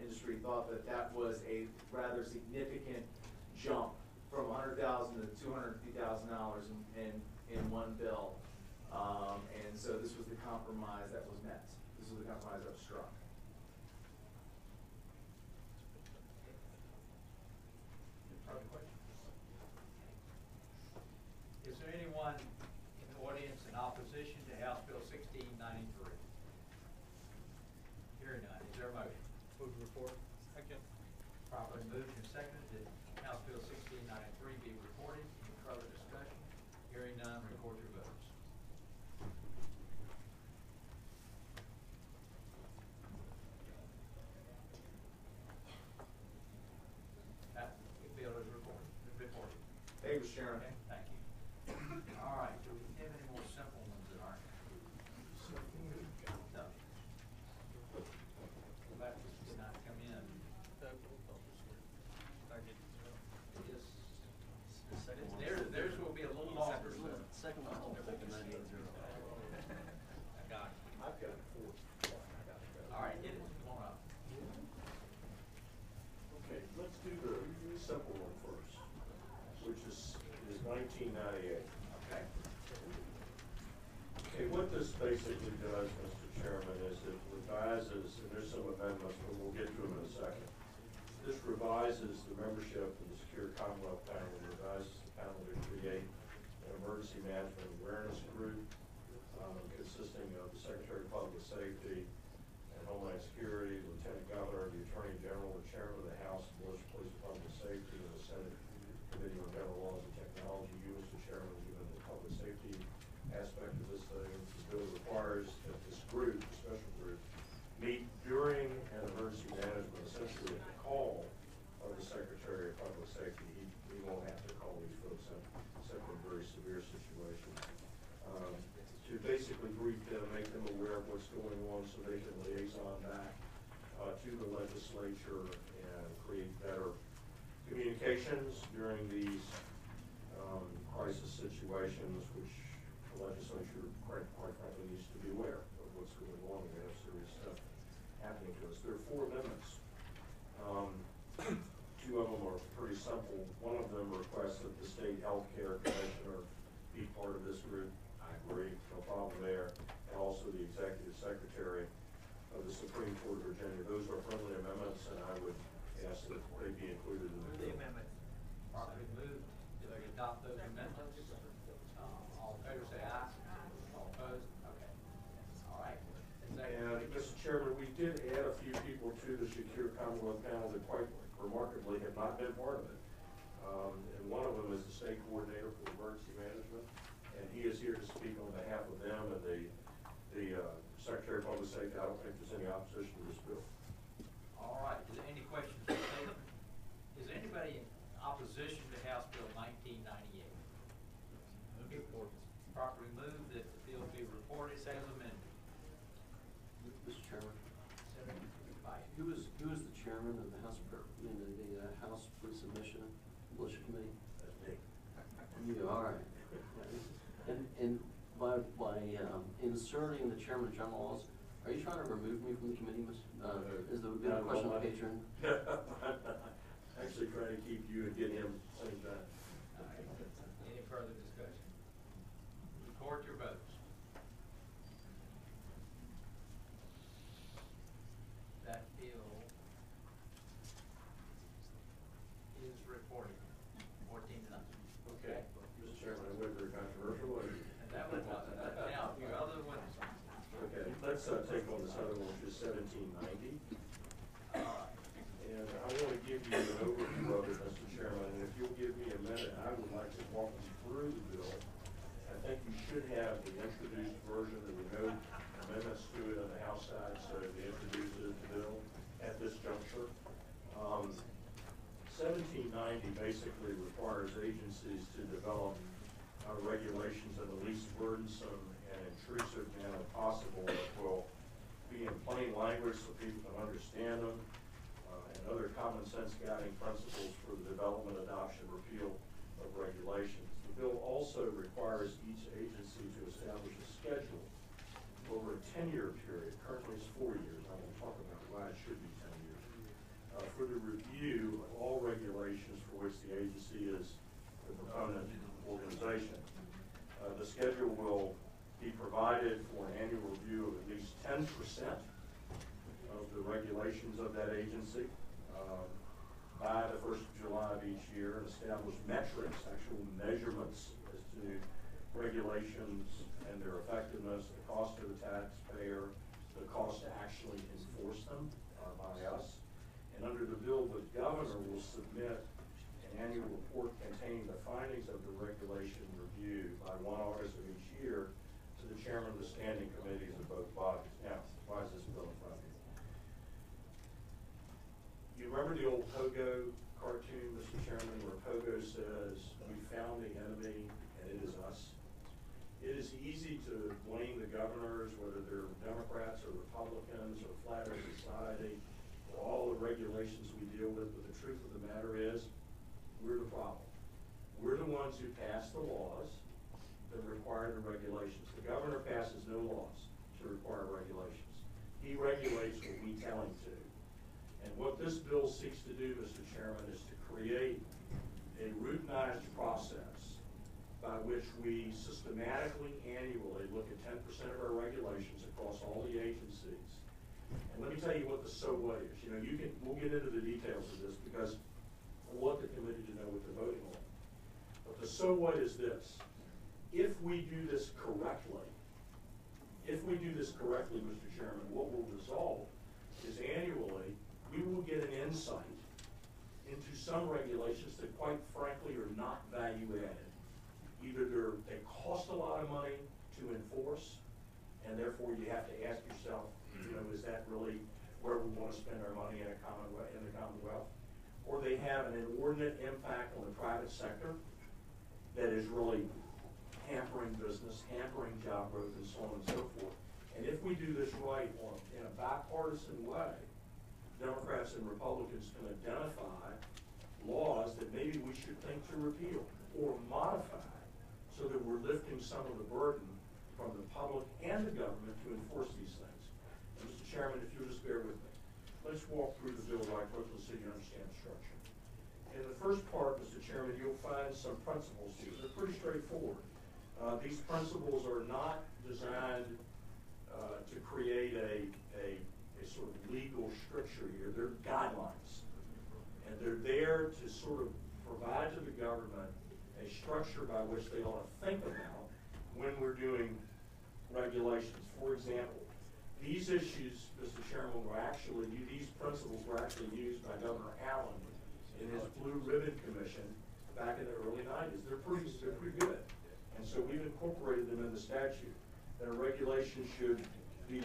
industry thought that that was a rather significant jump from $100,000 to $250,000 in one bill. And so this was the compromise that was met. This was the compromise that was struck. Other questions? Is there anyone in the audience in opposition to House Bill 1693? Hearing none, is there a motion? Move to report. Second. Properly moved and seconded that House Bill 1693 be reported. Any further discussion? Hearing none, record your votes. That bill is reported. Thank you, Mr. Chairman. Okay, thank you. All right, do we have any more simple ones that aren't? No. That did not come in. Theirs will be a little longer, so. Second one, I'll take a 98-0. I got it. I've got four. All right, get it, come on up. Okay, let's do the simple one first, which is 1998. Okay. Okay, what this basically does, Mr. Chairman, is it revises, and there's some amendments, but we'll get to them in a second. This revises the membership of the Secure Commonwealth Panel, and revises the panel to create an emergency management awareness group consisting of the Secretary of Public Safety and Homeland Security, Lieutenant Governor, the Attorney General, the Chairman of the House, Police and Public Safety, and the Senate Committee on Federal Laws and Technology. You, Mr. Chairman, given the public safety aspect of this thing, the bill requires that this group, a special group, meet during an emergency management, essentially at the call of the Secretary of Public Safety. He won't have to call these folks up, except in very severe situations. To basically brief them, make them aware of what's going on so they can liaison back to the legislature and create better communications during these crisis situations, which the legislature, quite frankly, needs to be aware of what's going on. We have serious stuff happening to us. There are 4 amendments. 2 of them are pretty simple. One of them requests that the state health care commissioner be part of this group. I agree, no problem there. And also the executive secretary of the Supreme moving toward Virginia. Those are friendly amendments, and I would ask that they be included in the The bill. amendments, properly moved, to adopt those amendments. All in favor, say aye. All opposed? Okay. All right. And, Mr. Chairman, we did add a few people to the Secure Commonwealth panel that quite remarkably have not been part of it. And one of them is the state coordinator for emergency management, and he is here to speak on behalf of them and the Secretary of Public Safety. I don't think there's any opposition to this bill. All right. Is there any questions for David? Is anybody in opposition to House Bill 1998? Properly moved that the bill be reported as amended. Mr. Chairman, Vice. who is the chairman of the House, House Pre-Submission Militia Committee? That's me. You, all right. And by inserting the chairman of general laws, are you trying to remove me from the committee, is there been a question of patron? Actually trying to keep you and get him same time. All right. Any further discussion? Record your votes. That bill is reported 14-0. Okay. Mr. Chairman, I went very controversial. And that was not, now, your other ones. Okay, let's take on this other one, which is 1790. And I want to give you an overview of it, Mr. Chairman, and if you'll give me a minute, I would like to walk you through the bill. I think you should have the introduced version. There were no amendments to it on the House side, so they introduced it as the bill at this juncture. 1790 basically requires agencies to develop regulations in the least burdensome and intrusive manner possible that will be in plain language so people can understand them, and other common sense guiding principles for the development, adoption, repeal of regulations. The bill also requires each agency to establish a schedule over a 10-year period. Currently it's 4 years. I will talk about why it should be 10 years. For the review of all regulations for which the agency is the proponent organization. The schedule will be provided for an annual review of at least 10% of the regulations of that agency by the 1st of July of each year, and establish metrics, actual measurements as to regulations and their effectiveness, the cost to the taxpayer, the cost to actually enforce them by us. And under the bill, the governor will submit an annual report containing the findings of the regulation review by 1 August of each year to the chairman of the standing committees of both bodies. Now, why is this bill in front of you? You remember the old Pogo cartoon, Mr. Chairman, where Pogo says, "We found the enemy and it is us"? It is easy to blame the governors, whether they're Democrats or Republicans or Flat Earth Society, for all the regulations we deal with, but the truth of the matter is, we're the problem. We're the ones who pass the laws that require the regulations. The governor passes no laws to require regulations. He regulates what we tell him to. And what this bill seeks to do, Mr. Chairman, is to create a routinized process by which we systematically, annually look at 10% of our regulations across all the agencies. And let me tell you what the so what is. You know, we'll get into the details of this because I want the committee to know what they're voting on. But the so what is this. If we do this correctly, Mr. Chairman, what will result is annually we will get an insight into some regulations that quite frankly are not value added. Either they cost a lot of money to enforce, and therefore you have to ask yourself, you know, is that really where we want to spend our money in the Commonwealth? Or they have an inordinate impact on the private sector that is really hampering business, hampering job growth, and so on and so forth. And if we do this right in a bipartisan way, Democrats and Republicans can identify laws that maybe we should think to repeal or modify so that we're lifting some of the burden from the public and the government to enforce these things. And Mr. Chairman, if you'll just bear with me, let's walk through the bill right quickly so you understand the structure. In the first part, Mr. Chairman, you'll find some principles here. They're pretty straightforward. These principles are not designed to create a sort of legal stricture here. They're guidelines. And they're there to sort of provide to the government a structure by which they ought to think about when we're doing regulations. For example, these issues, Mr. Chairman, these principles were actually used by Governor Allen in his Blue Ribbon Commission back in the early 90s. They're pretty good. And so we've incorporated them in the statute. That a regulation should be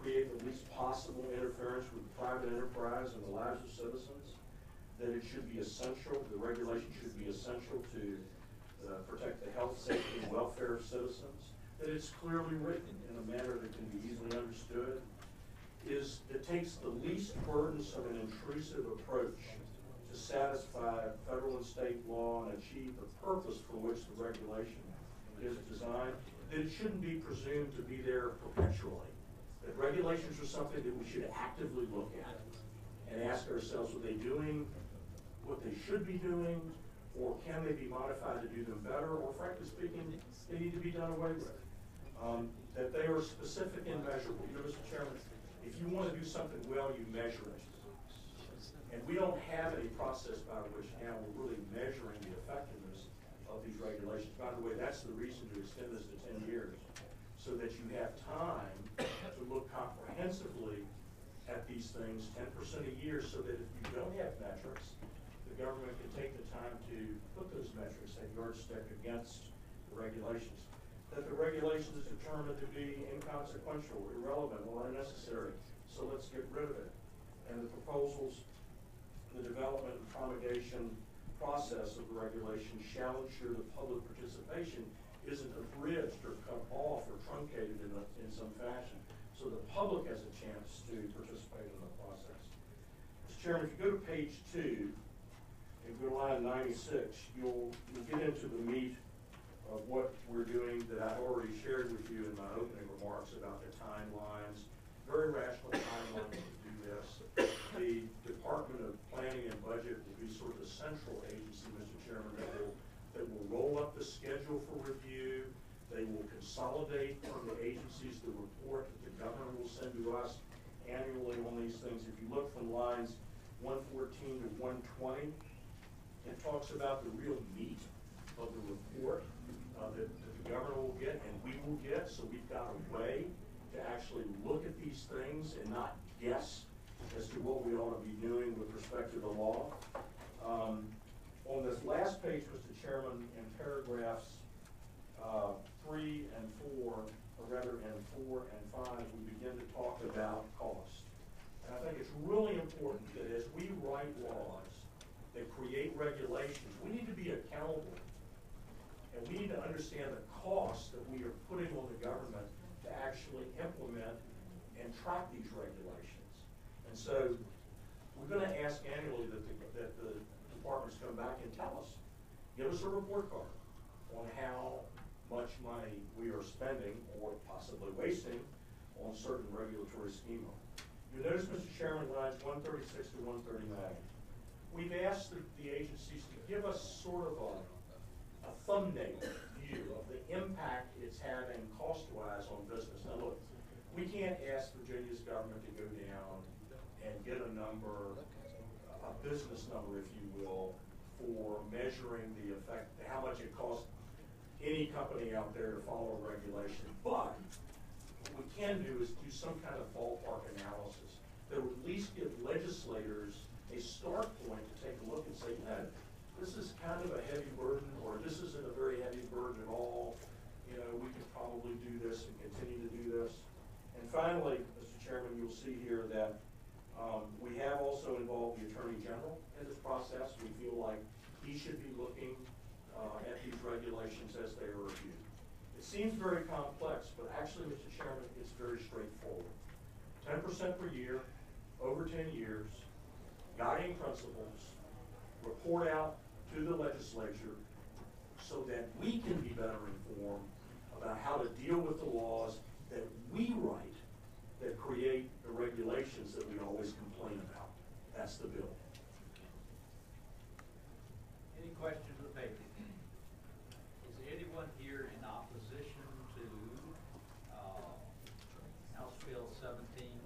create the least possible interference with private enterprise and the lives of citizens. That it should be essential, the regulation should be essential to protect the health, safety, and welfare of citizens. That it's clearly written in a manner that can be easily understood. It takes the least burdensome and intrusive approach to satisfy federal and state law and achieve the purpose for which the regulation is designed. That it shouldn't be presumed to be there perpetually. That regulations are something that we should actively look at and ask ourselves, are they doing what they should be doing, or can they be modified to do them better, or frankly speaking, they need to be done away with. That they are specific and measurable. You know, Mr. Chairman, if you want to do something well, you measure it. And we don't have any process by which now we're really measuring the effectiveness of these regulations. By the way, that's the reason to extend this to 10 years, so that you have time to look comprehensively at these things 10% a year, so that if you don't have metrics, the government can take the time to put those metrics at yardstick against the regulations. That the regulation is determined to be inconsequential, irrelevant, or unnecessary, so let's get rid of it. And the proposals, the development and promulgation process of the regulation shall ensure that public participation isn't abridged or cut off or truncated in some fashion, so the public has a chance to participate in the process. Mr. Chairman, if you go to page 2 and go to line 96, you'll get into the meat of what we're doing that I've already shared with you in my opening remarks about the timelines, very rational timelines to do this. The Department of Planning and Budget will be sort of the central agency, Mr. Chairman, that will roll up the schedule for review. They will consolidate from the agencies the report that the governor will send to us annually on these things. If you look from lines 114 to 120, it talks about the real meat of the report that the governor will get and we will get. So we've got a way to actually look at these things and not guess as to what we ought to be doing with respect to the law. On this last page, Mr. Chairman, in paragraphs 3 and 4, or rather in 4 and 5, we begin to talk about cost. And I think it's really important that as we write laws that create regulations, we need to be accountable. And we need to understand the cost that we are putting on the government to actually implement and track these regulations. And so we're going to ask annually that the departments come back and tell us, give us a report card on how much money we are spending or possibly wasting on certain regulatory schema. You'll notice, Mr. Chairman, lines 136 to 139. We've asked the agencies to give us sort of a thumbnail view of the impact it's having cost-wise on business. Now look, we can't ask Virginia's government to go down and get a number, a business number, if you will, for measuring the effect, how much it costs any company out there to follow a regulation. But what we can do is do some kind of ballpark analysis that would at least give legislators a start point to take a look and say, no, this is kind of a heavy burden, or this isn't a very heavy burden at all. You know, we could probably do this and continue to do this. And finally, Mr. Chairman, you'll see here that we have also involved the Attorney General in this process. We feel like he should be looking at these regulations as they are reviewed. It seems very complex, but actually, Mr. Chairman, it's very straightforward. 10% per year, over 10 years, guiding principles, report out to the legislature so that we can be better informed about how to deal with the laws that we write that create the regulations that we always complain about. That's the bill. Any questions of the paper? Is there anyone here in opposition to House Bill 1790?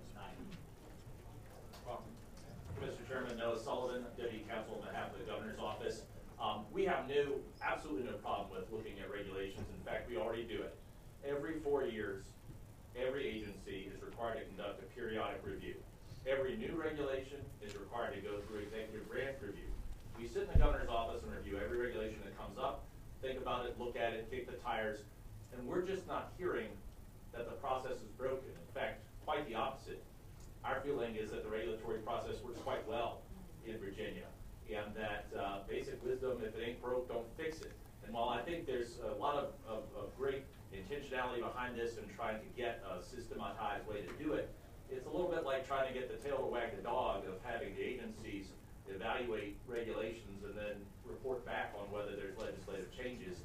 think about it, look at it, kick the tires, and we're just not hearing that the process is broken. In fact, quite the opposite. Our feeling is that the regulatory process works quite well in Virginia, and that basic wisdom, if it ain't broke, don't fix it. And while I think there's a lot of great intentionality behind this and trying to get a systematized way to do it, it's a little bit like trying to get the tail to wag the dog of having the agencies evaluate regulations and then report back on whether there's legislative changes.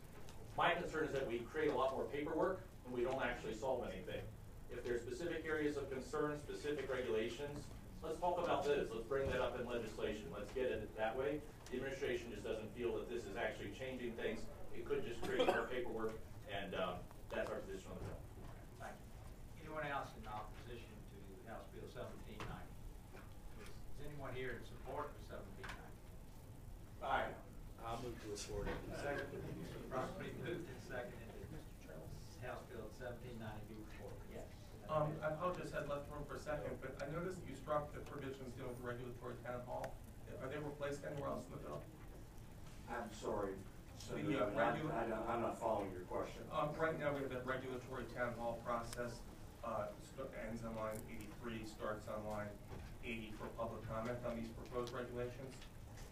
My concern is that we create a lot more paperwork and we don't actually solve anything. If there's specific areas of concern, specific regulations, let's talk about this. Let's bring that up in legislation. Let's get it that way. The administration just doesn't feel that this is actually changing things. It could just create more paperwork, and that's our position on the bill. Thank you. Anyone else in opposition to House Bill 1790? Is anyone here in support of 1790? Aye. I'll move to support it. Second. Properly moved and seconded that House Bill 1790 be reported. Yes. I apologize, I left the room for a second, but I noticed that you struck the provisions dealing with regulatory town hall. Are they replaced anywhere else in the bill? I'm sorry, The, Senator, I'm not following your question. Right now, we have that regulatory town hall process, ends on line 83, starts on line 80 for public comment on these proposed regulations.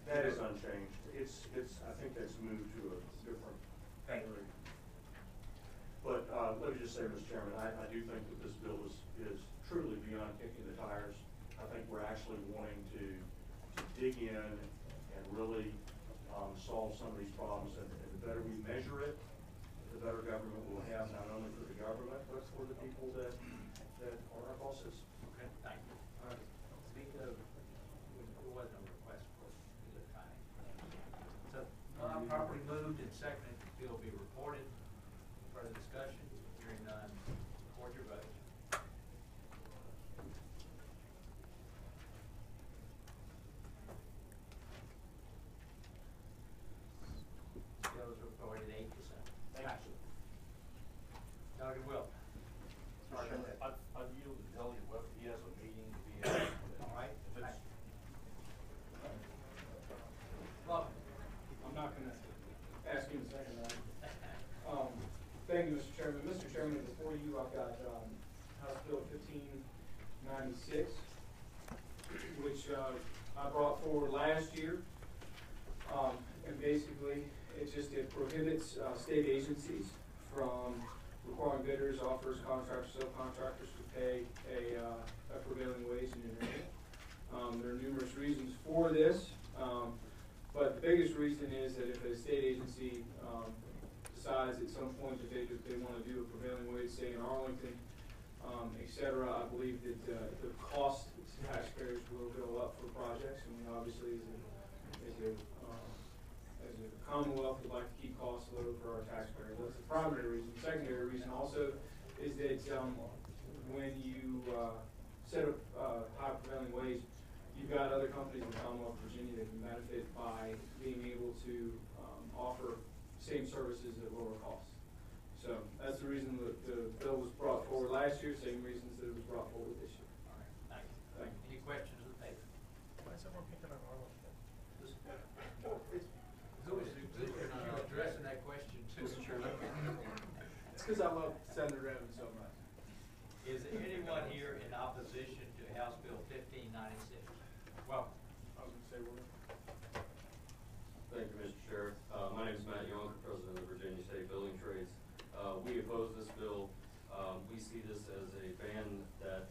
That is unchanged. I think that's moved to a different area. But let me just say, Mr. Chairman, I do think that this bill is truly beyond kicking the tires. I think we're actually wanting to dig in and really solve some of these problems. And the better we measure it, the better government we'll have, not only for the government, but for the people that are our bosses. Okay, thank you. Speaking of, there was no request for the timing. So, properly moved and seconded, the bill be reported. Further discussion? Hearing none, record your vote. Bill is reported 8%. Thank you. Dr. Wilk. I've yielded to Elliot Webber. He has a meeting to be at. All right. If it's, Welcome. I'm not going to ask you in a second, right? Thank you, Mr. Chairman. Mr. Chairman, before you, I've got House Bill 1596, which I brought forward last year. And basically, it prohibits state agencies from requiring bidders, offers, contractors, subcontractors to pay a prevailing wage in an area. There are numerous reasons for this, but the biggest reason is that if a state agency decides at some point that they want to do a prevailing wage, say in Arlington, et cetera, I believe that the cost to taxpayers will go up for projects. I mean, obviously, as a Commonwealth, we'd like to keep costs low for our taxpayers. That's the primary reason. The secondary reason also is that when you set up high prevailing wage, you've got other companies in the Commonwealth of Virginia that can benefit by being able to offer same services at lower costs. So that's the reason that the bill was brought forward last year, same reasons that it was brought forward this year. All right, thank you. Thank you. Any questions of the paper? Why is everyone picking on Arlington? Who is addressing that question to? Mr. Chairman. It's because I love Senator Evans so much. Is there anyone here in opposition to House Bill 1596? Well, I was going to say, Thank you, Mr. Chair. My name is Matt Yonker, President of the Virginia State Building Trades. We oppose this bill. We see this as a ban that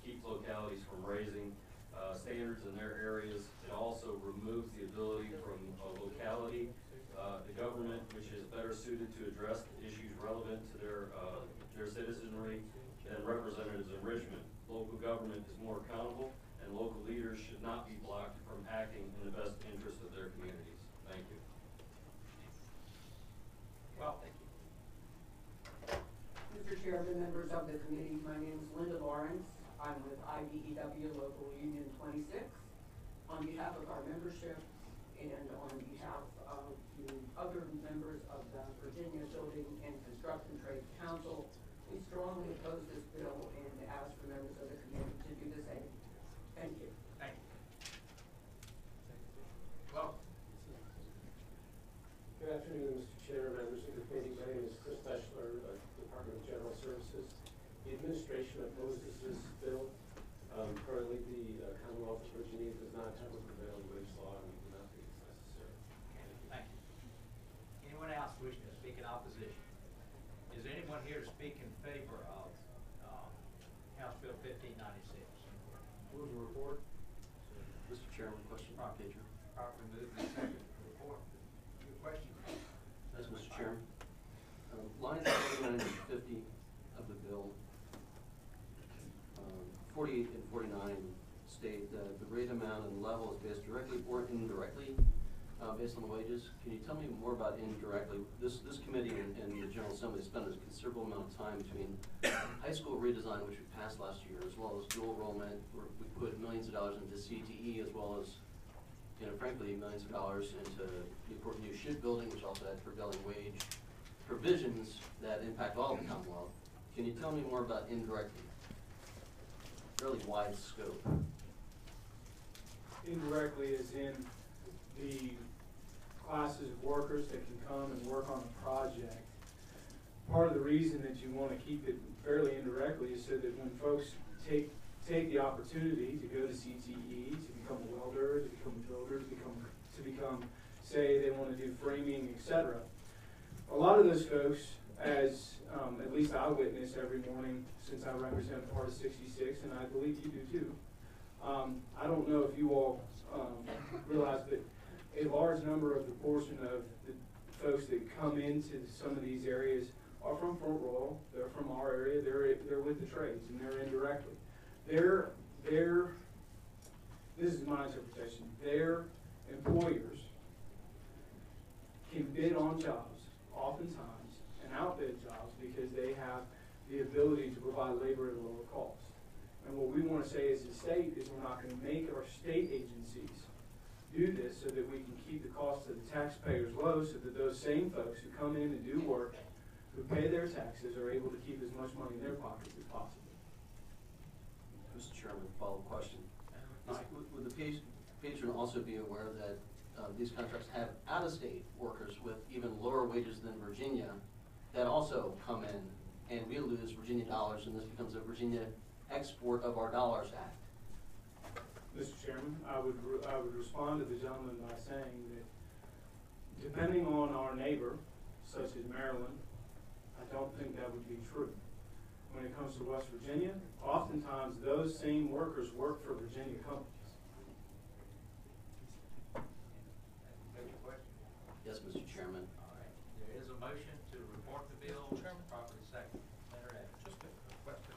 keeps localities from raising standards in their areas. It also removes the ability from a locality, the government, which is better suited to address issues relevant to their citizenry than representatives in Richmond. Local government is more accountable, and local leaders should not be blocked from acting in the best interest of their communities. Thank you. well, thank you. Mr. Chairman, members of the committee, my name is Linda Lawrence. I'm with IBEW Local Union 26. On behalf of our membership and on behalf of the other members of the Virginia Building and Construction Trades Council, we strongly oppose this bill and ask for members of the committee to do the same. Thank you. Thank you. Well, Good afternoon, Mr. Chairman. in opposition? Is anyone here to speak in favor of House Bill 1596? Move the report. Mr. Chairman, question for Pedro. Properly moved and seconded. Report. Your question? Yes, Mr. Chairman. Lines 49 and 50 of the bill, 48 and 49 state that the rate amount and level is based directly or indirectly based on the wages. Can you tell me more about indirectly? This committee and the General Assembly spent a considerable amount of time between high school redesign, which we passed last year, as well as dual enrollment, where we put millions of dollars into CTE, as well as, you know, frankly, millions of dollars into Newport News shipbuilding, which also had prevailing wage provisions that impact all of the Commonwealth. Can you tell me more about indirectly? Fairly wide scope. Indirectly is in the classes of workers that can come and work on a project. Part of the reason that you want to keep it fairly indirectly is so that when folks take the opportunity to go to CTE, to become a welder, to become a builder, to become, say they want to do framing, etc. A lot of those folks, as at least I witness every morning since I represent part of 66, and I believe you do too. I don't know if you all realize, but a large number of the portion of the folks that come into some of these areas are from Front Royal. They're from our area. They're with the trades, and they're indirectly. This is my interpretation. Their employers can bid on jobs, oftentimes, and outbid jobs because they have the ability to provide labor at a lower cost. And what we want to say as a state is we're not going to make our state agencies do this so that we can keep the cost of the taxpayers low, so that those same folks who come in and do work, who pay their taxes, are able to keep as much money in their pockets as possible. Mr. Chairman, follow-up question. Would the patron also be aware that these contracts have out-of-state workers with even lower wages than Virginia that also come in, and we lose Virginia dollars, and this becomes a Virginia export of our dollars act? Mr. Chairman, I would respond to the gentleman by saying that depending on our neighbor, such as Maryland, I don't think that would be true. When it comes to West Virginia, oftentimes those same workers work for Virginia companies. Yes, Mr. Chairman. All right. There is a motion to report the bill. Properly seconded. Senator Evans. Just a question.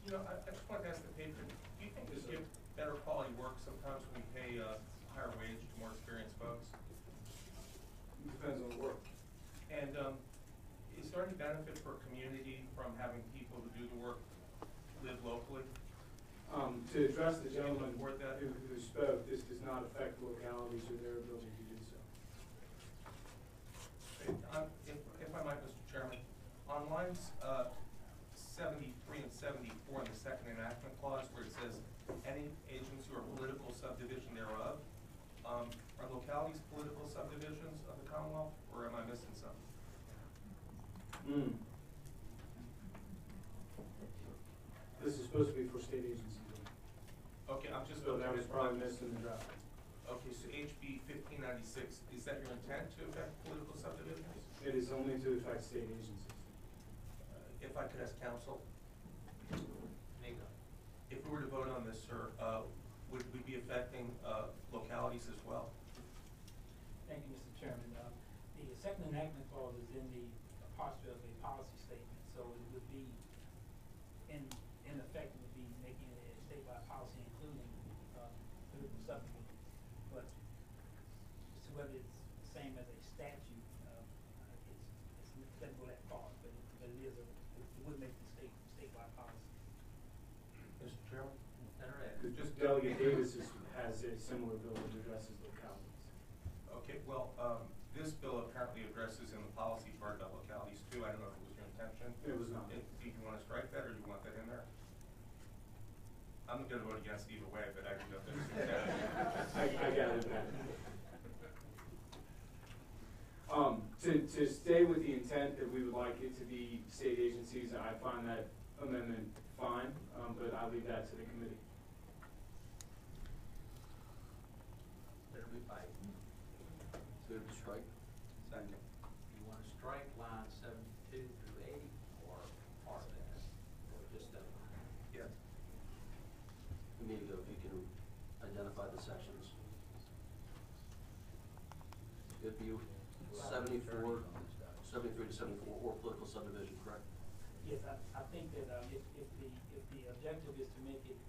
You know, I just wanted to ask the patron, do you think this gives better quality work sometimes when we pay a higher wage to more experienced folks? It depends on the work. And is there any benefit for a community from having people who do the work live locally? To address the gentleman who spoke, this does not affect localities or their ability to do so. If I might, Mr. Chairman, on lines 73 and 74 in the second enactment clause, where it says any agency or political subdivision thereof, are localities political subdivisions of the Commonwealth, or am I missing something? This is supposed to be for state agencies. Okay, I'm just. So that was probably missed in the draft. Okay, so HB 1596, is that your intent to affect political subdivisions? It is only to affect state agencies. If I could ask counsel, Nico. if we were to vote on this, sir, would we be affecting localities as well? Thank you, Mr. Chairman. The second enactment clause is in the posture of a policy statement, so it would be, in effect, it would be making it a statewide policy, including political subdivisions. But so whether it's the same as a statute, it doesn't go that far, but it would make the statewide policy. Mr. Chairman? Senator Evans. Just Delegate Davis has a similar bill that addresses localities. Okay, well, this bill apparently addresses in the policy part about localities too. I don't know if it was your intention. It was not. Do you want to strike that, or do you want that in there? I'm going to vote against either way, but I can go there. I got it back. To stay with the intent that we would like it to be state agencies, I find that amendment fine, but I leave that to the committee. Better be fight. So to strike? Second. strike line 72 through 80 or part of that, or just that line? Yes. Amigo, if you can identify the sections. It'd be 74, 73 to 74, or political subdivision, correct? Yes, I think that, if the objective is to make it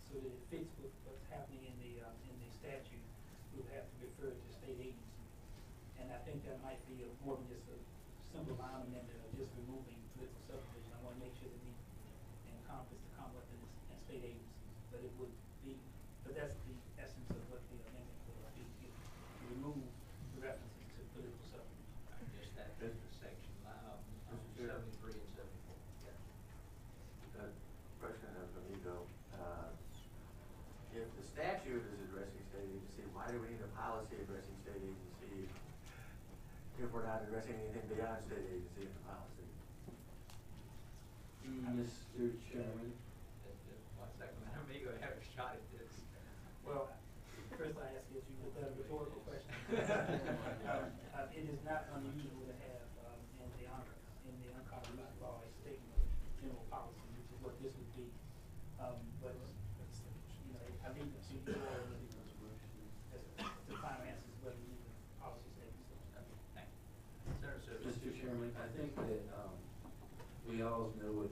so that it fits with what's happening in the statute, we would have to refer to state agency. And I think that might be more than just a simple line amendment of just removing political subdivision. I wanna make sure that we encompass the Commonwealth and state agencies, but it would be, but that's the essence of what the amendment would be, to remove the references to political subdivision. Just that section, 73 and 74. Question I have for Amigo. If the statute is addressing state agency, why do we need a policy addressing state agency if we're not addressing anything beyond state agency in the policy? Mr. Chairman. One second, Amigo, have a shot at this. Well, first I ask you a rhetorical question. It is not unusual to have, in the uncommon law, a statement of general policy, which is what this would be. But, you know, I leave it to you all to finances, whether you need a policy statement. Thank you. Mr. Chairman, I think that, we all know what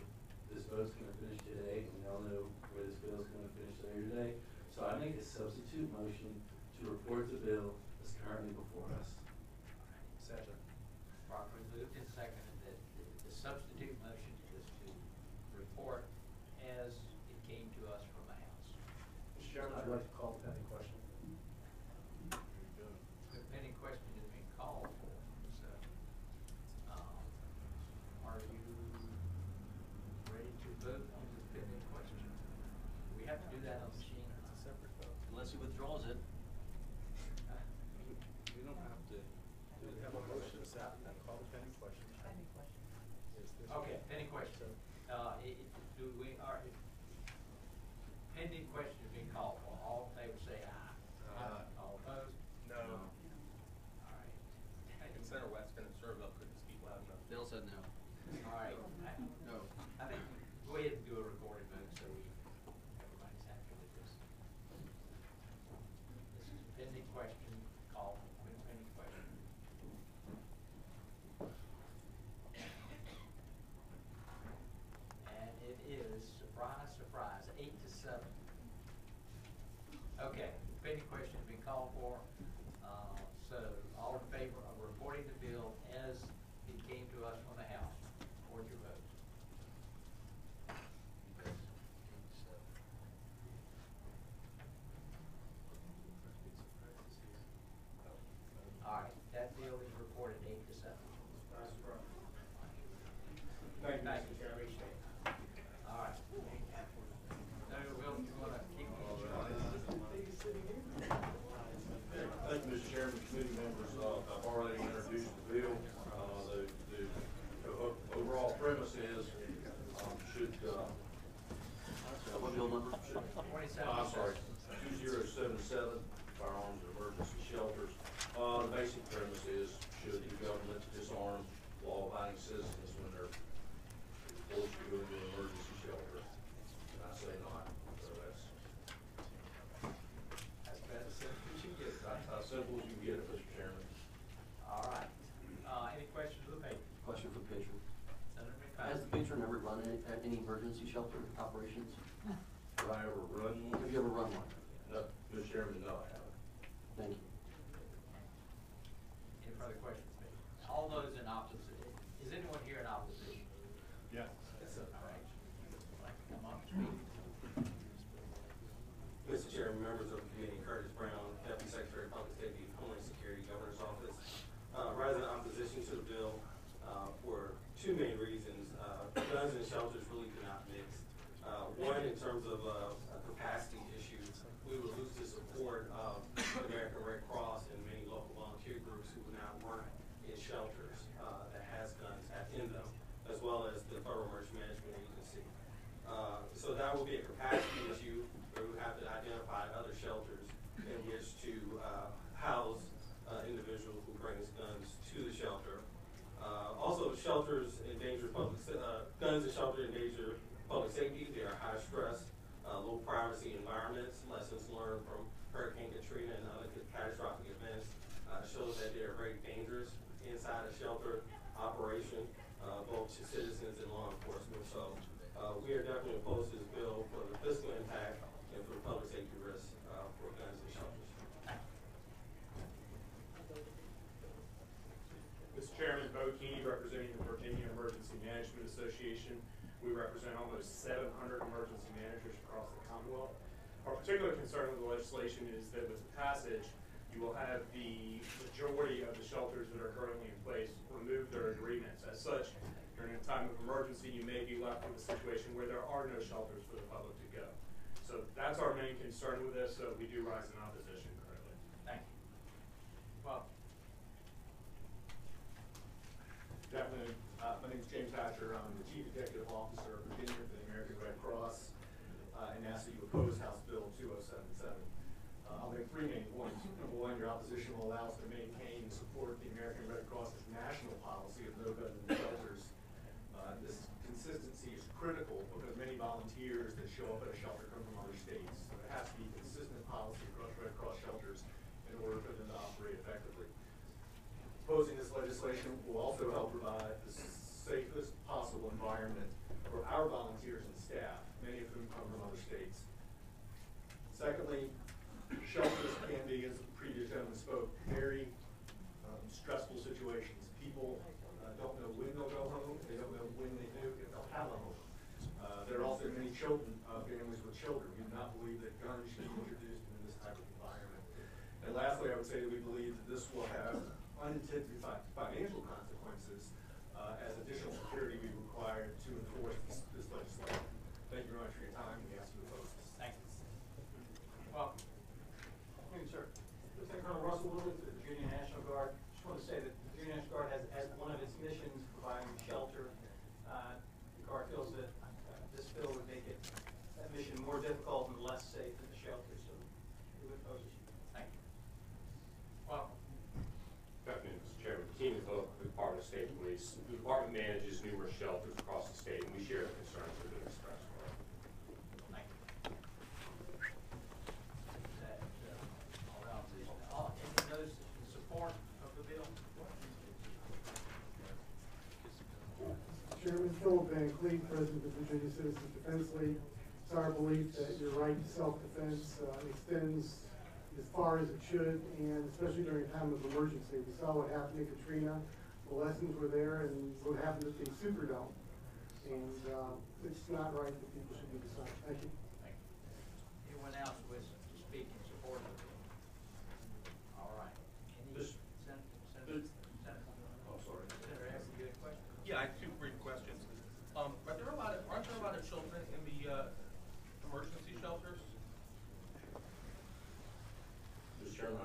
this vote's gonna finish today, and we all know where this bill's gonna finish later today. So I make a substitute motion to report the bill that's currently before us. Second. Properly moved and seconded that the substitute motion is to report as it came to us from the House. Mr. Chairman, I'd like to call the pending question. The pending question is being called for, so, are you ready to vote on this pending question? We have to do that on the machine or not? It's a separate vote. Unless he withdraws it. We don't have to. Do we have a motion set and call the pending question? Pending question. Okay, pending question. Pending question is being called for. All in favor say aye. Aye. All opposed? No. All right. Consider Western and Serville couldn't speak loud enough. Bill said no. All right. No. I think, go ahead and do a recorded vote so everybody's happy with this. This is a pending question, call for pending question. And it is, surprise, surprise, 8-7. Okay, pending question has been called for. So all in favor of reporting the bill as it came to us from the House, record your vote. All right, that bill is reported 8-7. Thank you, Thank Mr. you. Chairman. Appreciate it. All right. So we'll, you wanna keep Thank you, Mr. Chairman, committee members. I've already introduced the bill. The overall premise is, should, What bill number? I'm sorry, 2077, firearms and emergency shelters. The basic premise is, should the government disarm law-abiding citizens when they're forced to go into an emergency shelter? And I say not, so that's That's about as simple as you get it, right? how simple as you get it, Mr. Chairman. All right. Any questions of the paper? Question for the patron. Senator Has the McFadden? patron ever run any emergency shelter operations? Have I ever run one? Have you ever run one? No, Mr. Chairman, no, I haven't. Thank you. Any further questions, maybe? All those in opposition, is anyone here in opposition? Yes. All right. Come on, speak. Mr. Chairman, members of the committee, Curtis Brown, Deputy Secretary of Public Safety, Homeland Security, Governor's Office. Rise in opposition to the bill for two main reasons. Guns and shelters really do not mix. One, in terms of a capacity issue, we would lose the support of the American Red Cross and many local volunteer groups who now work Guns and shelter endanger public safety. They are high stress, low privacy environments. Lessons learned from Hurricane Katrina and other catastrophic events shows that they are very dangerous inside a shelter operation, both to citizens and law enforcement. So we are definitely opposed to this bill for the fiscal impact and for the public safety risks for guns and shelters. Mr. Chairman, Bo Keeney, representing the Virginia Emergency Management Association. We represent almost 700 emergency managers across the Commonwealth. Our particular concern with the legislation is that with the passage, you will have the majority of the shelters that are currently in place remove their agreements. As such, during a time of emergency, you may be left with a situation where there are no shelters for the public to go. So that's our main concern with this, so we do rise in opposition currently. Thank you. Bob? Good afternoon. My name is James Hatcher. I'm the Chief Executive Officer of Virginia for the American Red Cross, and ask that you oppose House Bill 2077. I'll make three main points. Number one, your opposition will allow us to maintain and support the American Red Cross's national policy of no gun in shelters. This consistency is critical because many volunteers that show up at a shelter come from other states. So it has to be consistent policy across Red Cross shelters in order for them to operate effectively. Opposing this legislation will also help provide the safest possible environment for our volunteers and staff, many of whom come from other states. Secondly, shelters can be, as the previous gentleman spoke, very stressful situations. People don't know when they'll go home. They don't know when they do if they'll have a home. There are also many children, families with children. We do not believe that guns should be introduced into this type of environment. And lastly, I would say that we believe that this will have unintended financial consequences as additional security we require to enforce this legislation. Thank you very much for your time, and we ask you to oppose this. Thank you. Welcome. Thank you, sir. Lieutenant Colonel Russell Williams, the Virginia National Guard. Just want to say that the Virginia National Guard has, as one of its missions, providing shelter. The Guard feels that this bill would make that mission more difficult and less safe in the shelter, so we would oppose it. Thank you. Welcome. Good afternoon, Mr. Chairman. Keenan Phillip, the Department of State Police. The department manages numerous shelters across the state, and we share the concerns that have been expressed. Thank you. That, any those in support of the bill? Chairman Philip Van Cleet, President of the Virginia Citizens Defense League. It's our belief that your right to self-defense extends as far as it should, and especially during a time of emergency. We saw what happened in Katrina, the lessons were there, and what happened at the Superdome. And it's not right that people should be decided. Thank you. Thank you. Anyone else wish to speak in support of the bill? All right. Senator, Oh, sorry. Senator, ask you a question? Yeah, I have two brief questions. Aren't there a lot of children in the emergency shelters? Mr. Chairman,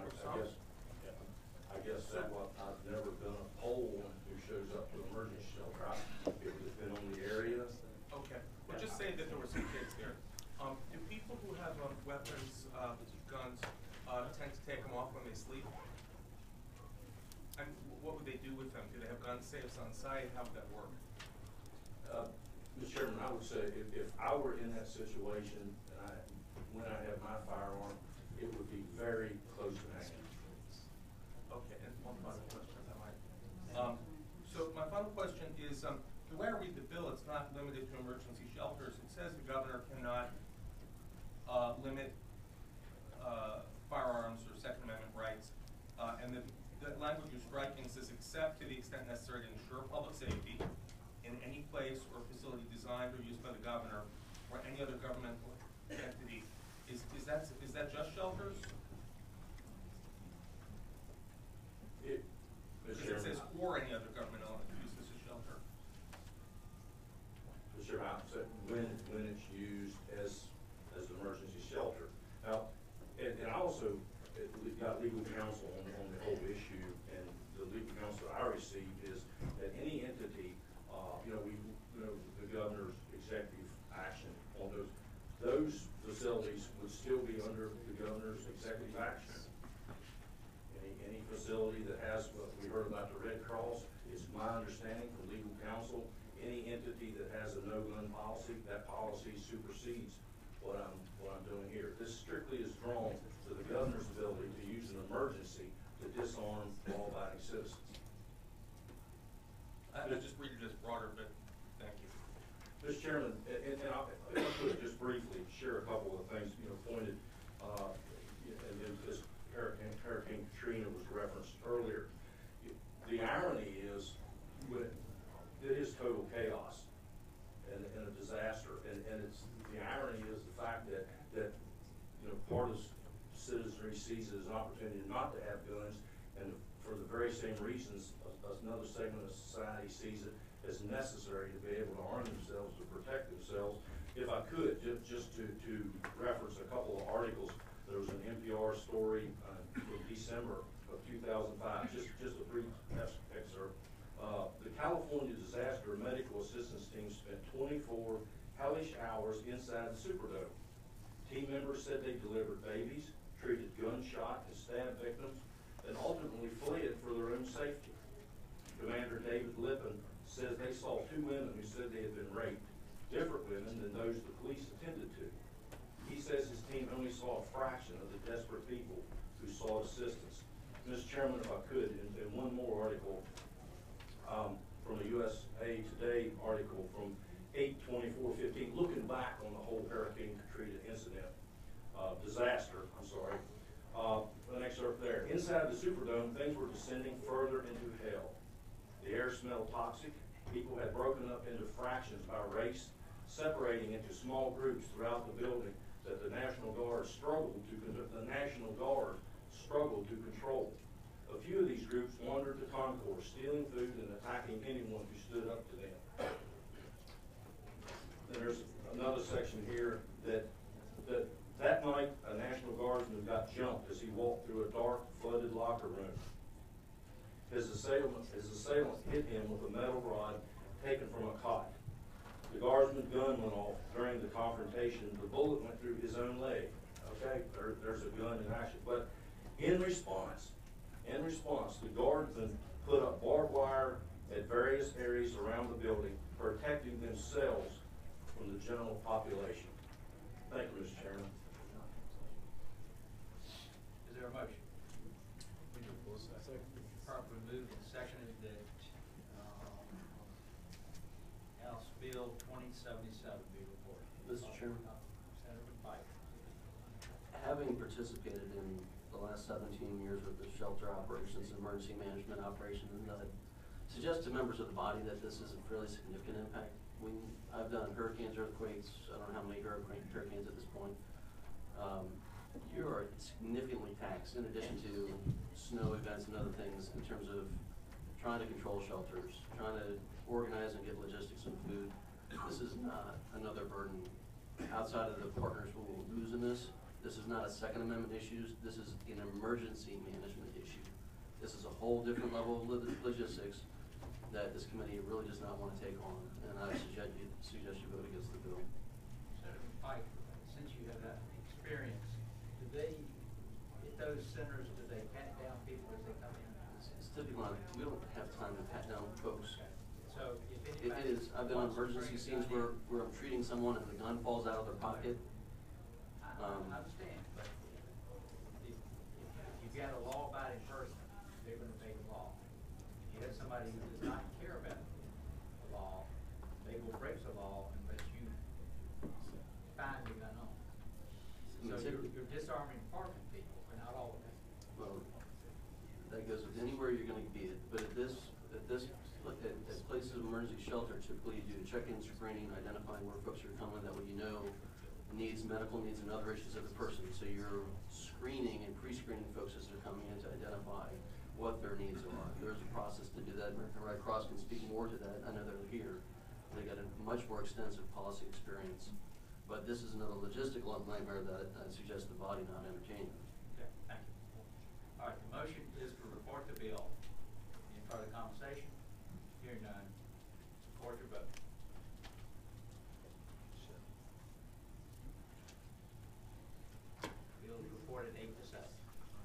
I guess that I've never been a poll who shows up to an emergency shelter. It would depend on the area. Okay, well, just say that there were some kids there. Do people who have weapons, guns, tend to take them off when they sleep? And what would they do with them? Do they have gun safes on site? How would that work? Mr. Chairman, I would say if I were in that situation, and when I have my firearm, it would be very close to hand. Okay, and one final question, if I might. So my final question is, the way I read the bill, it's not limited to emergency shelters. It says the governor cannot limit firearms or Second Amendment rights. And the language you're striking says, except to the extent necessary to ensure public safety in any place or facility designed or used by the governor or any other governmental entity. Is that just shelters? Because it says or any other governmental use this as shelter. Mr. Chairman, I said when it's used as an emergency shelter. Now, and I also got legal counsel on the whole issue, and the legal counsel I received is that any entity, the governor's executive action on those facilities would still be under the governor's executive action. Any facility that has what we heard about the Red Cross, it's my understanding from legal counsel, any entity that has a no-gun policy, that policy supersedes what I'm doing here. This strictly is drawn to the governor's ability to use an emergency to disarm law-abiding citizens. Just read it just broader, but thank you. Mr. Chairman, and I could just briefly share a couple of things, pointed, and as Hurricane Katrina was referenced earlier. The irony is, it is total chaos and a disaster, and it's, the irony is the fact that part of citizenry sees it as an opportunity not to have guns, and for the very same reasons, another segment of society sees it as necessary to be able to arm themselves, to protect themselves. If I could, just to reference a couple of articles, there was an NPR story from December of 2005, just a brief excerpt. The California Disaster Medical Assistance Team spent 24 hellish hours inside the Superdome. Team members said they delivered babies, treated gunshot and stab victims, and ultimately fled for their own safety. Commander David Lippin says they saw 2 women who said they had been raped, different women than those the police attended to. He says his team only saw a fraction of the desperate people who sought assistance. Mr. Chairman, if I could, in one more article, from a USA Today article from 8/24/15, looking back on the whole Hurricane Katrina incident, disaster, I'm sorry. An excerpt there. Inside the Superdome, things were descending further into hell. The air smelled toxic. People had broken up into fractions by race, separating into small groups throughout the building that the National Guard struggled to control. A few of these groups wandered the concourse, stealing food and attacking anyone who stood up to them. And there's another section here that night a National Guardsman got jumped as he walked through a dark, flooded locker room. His assailant hit him with a metal rod taken from a cot. The Guardsman's gun went off during the confrontation. The bullet went through his own leg. Okay, there's a gun in action. But in response, the Guardsmen put up barbed wire at various areas around the building, protecting themselves from the general population. Thank you, Mr. Chairman. Is there a motion? Properly moved and seconded that House Bill 2077 be reported. Mr. Chairman. Senator Pike. Having participated in the last 17 years with the shelter operations and emergency management operations, and suggest to members of the body that this is a fairly significant impact. I've done hurricanes, earthquakes, I don't know how many hurricanes at this point. You are significantly taxed in addition to snow events and other things in terms of trying to control shelters, trying to organize and get logistics and food. This is not another burden outside of the partners who will lose in this. This is not a Second Amendment issue. This is an emergency management issue. This is a whole different level of logistics that this committee really does not want to take on, and I suggest you vote against the bill. Senator Pike, since you have that experience, do they, at those centers, do they pat down people as they come in? It's typically not, we don't have time to pat down folks. So if It anybody is, I've been on emergency scenes where I'm treating someone and the gun falls out of their pocket. I understand, but if you've got a law-abiding person, they're going to obey the law. If you have somebody who does not care about the law, they will break the law unless you find the gun on. So you're disarming part of people, but not all of them. Well, that goes with anywhere you're going to be. But at places of emergency shelter, typically you do check-in screening, identifying where folks are coming, that way you know needs, medical needs, and other issues of the person. So you're screening and pre-screening folks as they're coming in to identify what their needs are. There's a process to do that. American Red Cross can speak more to that. I know they're here. They got a much more extensive policy experience. But this is another logistical nightmare that I suggest the body not entertain. Okay, thank you. All right, the motion is to report the bill. Any further conversation? Hearing none. Support your vote. Bill is reported 8-7.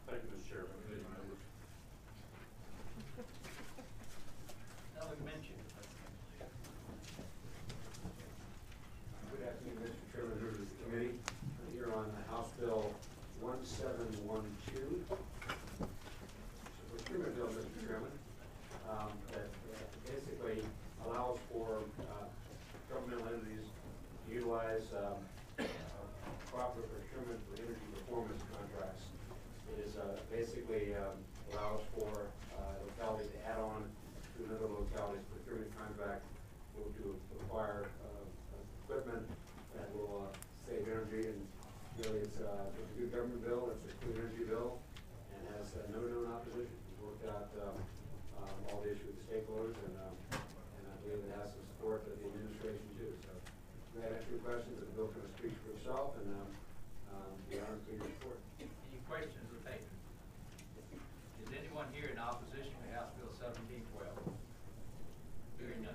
Thank you, Mr. Chairman, committee members. Nothing mentioned. basically allows for locality to add on to another locality's procurement contract to acquire equipment that will save energy, and really it's a good government bill, it's a clean energy bill, and has no known opposition. We've worked out all the issues with the stakeholders, and I believe it has some support of the administration too. So if you have any questions, the bill kind of speaks for itself, and the honor please report. Any questions of the patron? Is anyone here in opposition to House Bill 1712? Hearing none.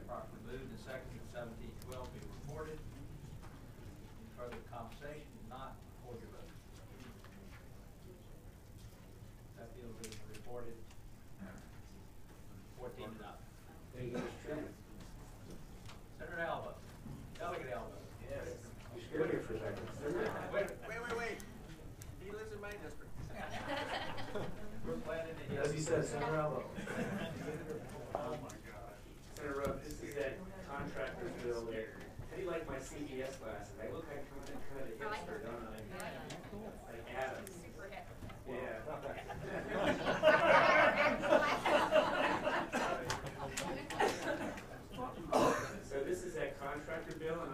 Properly moved and seconded, 1712 be reported. Any further conversation? Not, record your vote. That bill is reported 14 to nothing. Thank you, Mr. Chairman. Senator Alba, Delegate Alba. Yes. You scared me for a second. Wait. He lives in my district. We're planning to. As he said, Senator Alba. Oh my God. Senator Rupp, this is that contractor's bill there. How do you like my CBS glasses? I look like kind of a hipster, don't I? Like Adams. Super hip. Yeah. So this is that contractor bill, and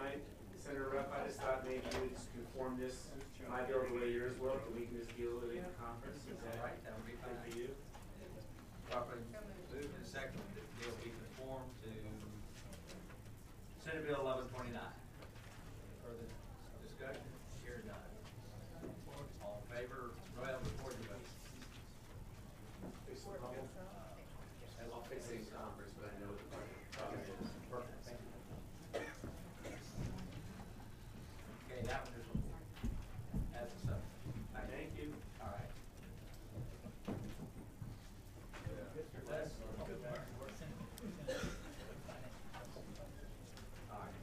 Senator Rupp, I just thought maybe you would just conform this, my bill the way yours will, so we can just deal with it in conference. Is that Right, that would be fine. good for you? Properly moved and seconded, that the bill be conformed to Senate Bill 1129. Further discussion? Hearing none. All in favor, Royal, record your vote. I'll fix it in conference, but I know what the problem is. Perfect, thank you. Okay, that one is as a subject. Thank you. All right. Mr. Les. All right.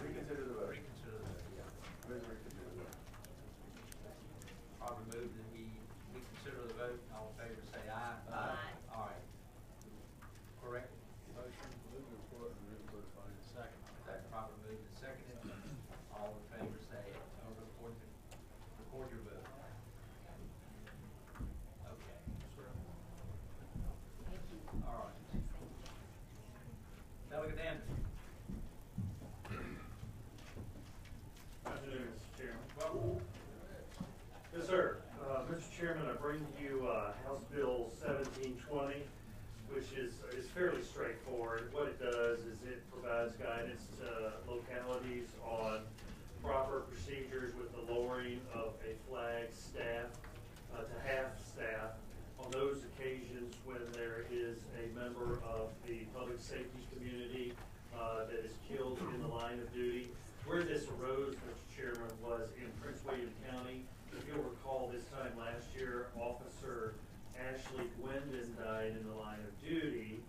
Reconsider the vote. Reconsider the vote, yeah. Move to reconsider the vote. Probably moved that we consider the vote. All in favor, say aye. Aye. All right. Correct motion? Move to report and report finding. Second. That's properly moved and seconded. All in favor, say, record your vote. Okay. All right. Delegate Anderson. Afternoon, Mr. Chairman. Well, Yes, sir. Mr. Chairman, I bring to you House Bill 1720, which is fairly straightforward. What it does is it provides guidance to localities on proper procedures with the lowering of a flag staff to half staff on those occasions when there is a member of the public safety community that is killed in the line of duty. Where this arose, Mr. Chairman, was in Prince William County. If you'll recall, this time last year, Officer Ashley Gwendon died in the line of duty,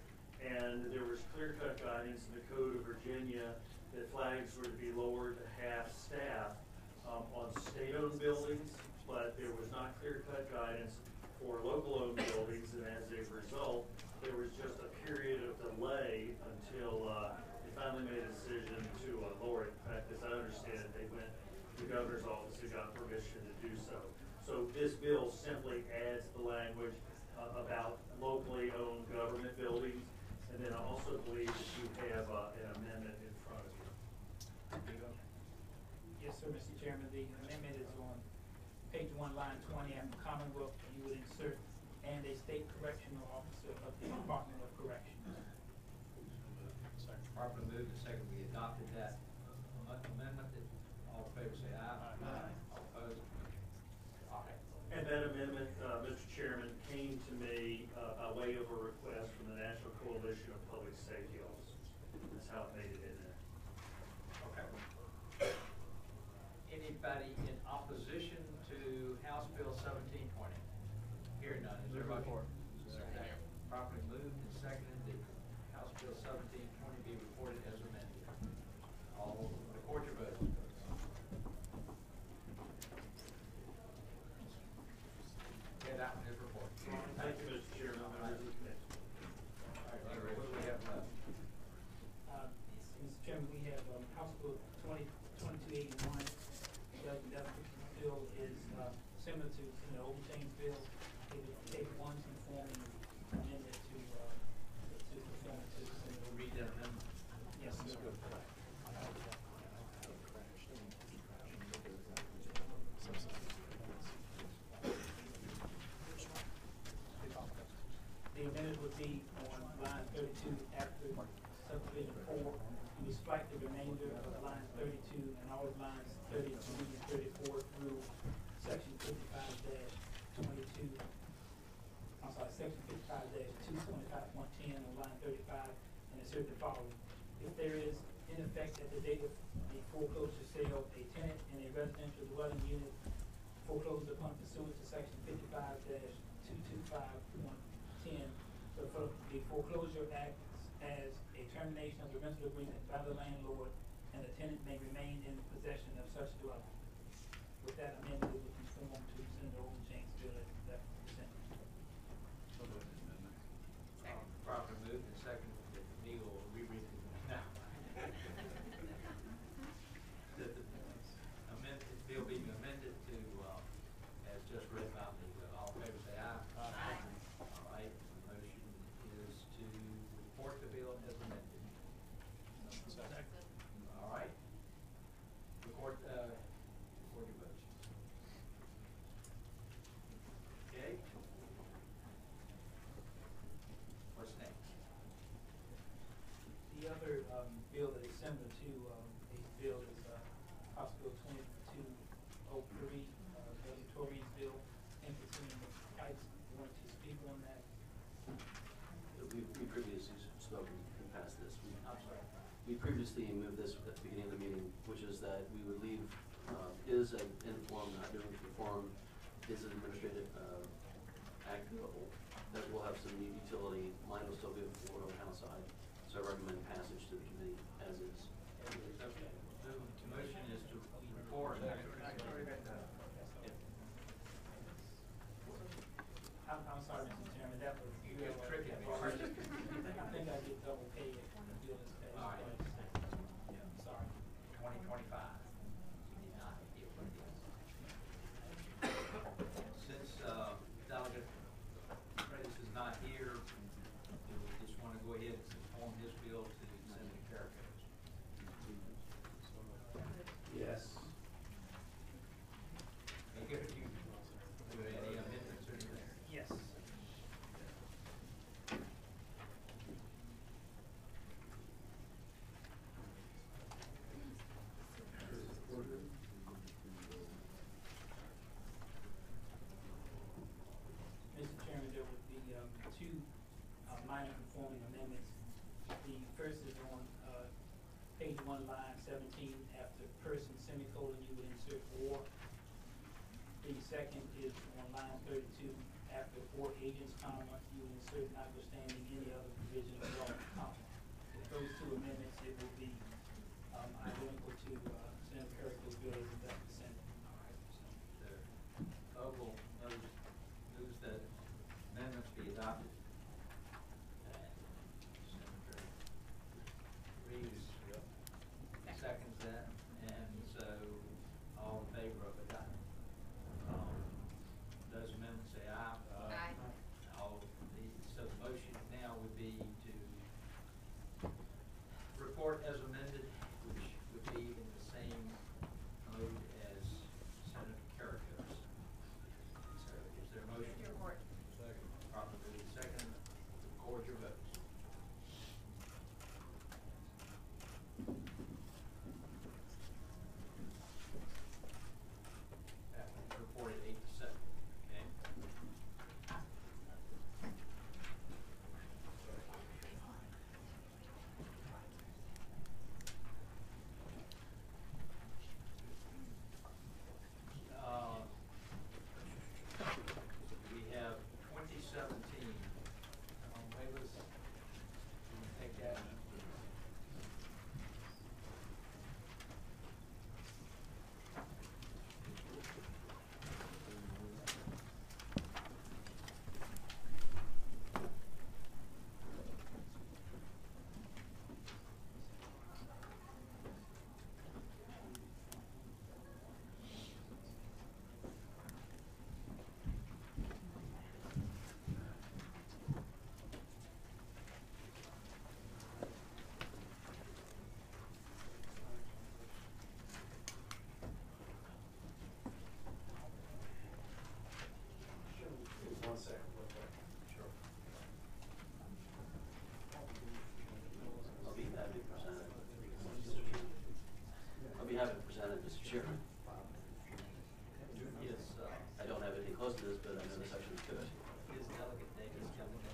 and there was clear-cut guidance in the Code of Virginia that flags were to be lowered to half staff on state-owned buildings, but there was not clear-cut guidance for local-owned buildings, and as a result, there was just a period of delay until they finally made a decision to lower it. In fact, as I understand it, they went to the governor's office and got permission to do so. So this bill simply adds the language about locally owned government buildings, and then I also believe that you have an amendment in front of you. Yes, sir, Mr. Chairman, the amendment is on page 1, line 20, after Commonwealth, you would insert, and a state correctional officer of the Department of Corrections. properly moved and seconded. We adopted that amendment. All in favor say aye. Aye. All opposed? All right. And that amendment, Mr. Chairman, came to me by way of a request from the National Coalition of Public Safety Officers. That's how it made it in there. Okay. Anybody in opposition to House Bill 1720? Hearing none. Is there a motion? Properly moved and seconded that House Bill 1720 be reported as amended. All record your vote. Okay, that one is reported. Thank you, Mr. Chairman. Members of the committee. All right, Larry, what do we have left? Mr. Chairman, we have House Bill 2281, that bill is, similar to, Old James bill. It would take one conforming amendment to conform to the Seminole. Read that amendment. Yes, sir. The amendment would be on line 32 after subdivision 4. You would strike the remainder of line 32 and all of lines 32 and 34 through section 55-22. I'm sorry, section 55-225.110 on line 35, and insert the following. If there is, in effect, at the date of the foreclosure sale, a tenant in a residential dwelling unit foreclosed upon pursuant to section 55-225.10, the foreclosure acts as a termination of the rental agreement by the landlord, and the tenant may remain in possession of such dwelling. With that amendment, it would conform to Senator Old James bill as that presented. Properly moved and seconded that Neil will reread it now. That the amendment, bill being amended to, as just read by the, all in favor say aye. Aye. All right, the motion is to report the bill as amended. All right. Record your votes. Okay. What's next? The other bill that is similar to the bill is House Bill 2203, Billy Tori's bill, and concerning the price. You want to speak on that? We previously spoken and passed this. I'm sorry. We previously moved this at the beginning of the meeting, which is that we would leave, is an informed, not doing conform, is an administrative act that will have some utility. Mine will still be before on the House side, so I recommend passage to the committee as is. Okay. The motion is to report. I'm sorry, Mr. Chairman, that was. You get tricky. I think I get double paid if the bill is passed. All right. I'm sorry. 2025. You did not get what it is. Since Delegate Freitas is not here, do we just want to go ahead and conform his bill to Senator Carrico's? Yes. Do any amendments or anything? Yes. Mr. Chairman, there would be two minor conforming amendments. The first is on page 1, line 17, after person, semicolon, you would insert or. The second is on line 32, after for agents, comma, you would insert notwithstanding any other provision of law, comma. With those two amendments, it will be identical to Senator Carrico's bill as that presented. Ogle moves that amendments be adopted. Senator Reeves seconds that, and so all in favor of adopting. Those amendments say aye. Aye. So the motion now would be to report as amended Chairman. Yes, I don't have anything close to this, but I know the section is good. His delegate name is coming in.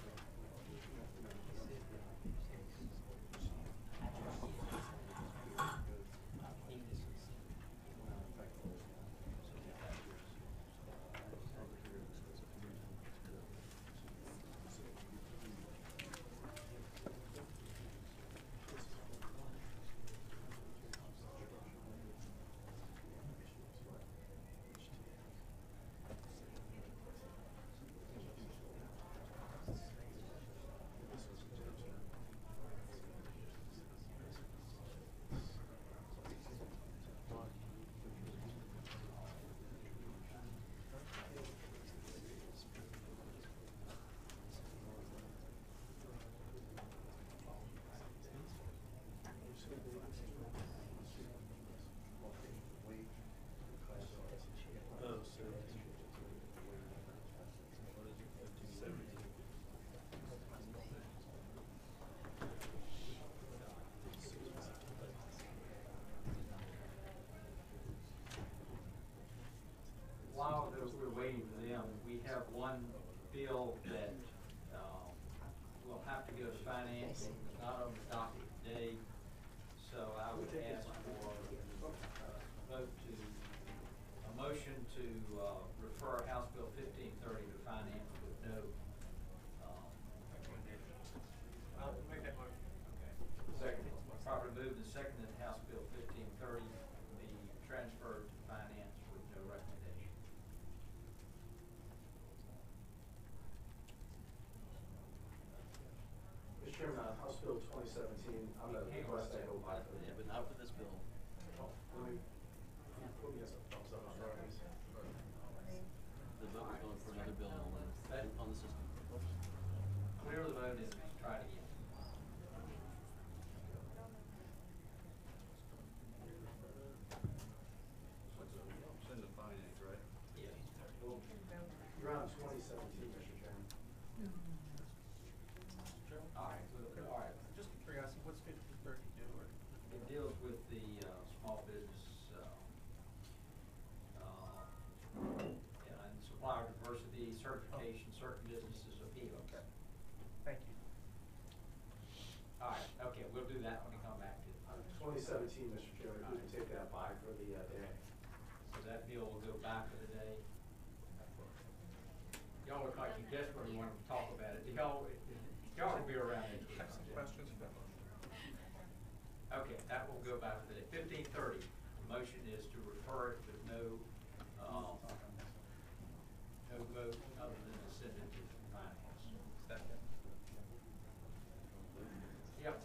While we're waiting for them, we have one bill that, will have to go to finance, it's not on the docket today. So I would ask for a motion to, refer House Bill 1530 to finance with no, I'll make that motion. Okay. Second. Properly moved and seconded that House Bill 1530 be transferred to finance with no recommendation. Mr. Chairman, House Bill 2017, I'm going to request I go by for Yeah, but not for this bill. Let me, put me as a thumbs up on that, please. The vote was going for another bill on the system. Clear the vote and try it again. Send to finance, right? Yeah. You're on 2017, Mr. Chairman. All right, all right. Just curiosity, what's 1530 do? It deals with the, small business, and supplier diversity certification, certain businesses appeal. Okay. Thank you. All right, okay, we'll do that when we come back to it. 2017, Mr. Chairman, we can take that by for the day. So that bill will go back for the day. Y'all look like you desperately want to talk about it. Y'all will be around it. Have some questions for that motion. Okay, that will go back for the day. 1530, the motion is to refer it with no, no vote other than to send it to finance. Second. Yep.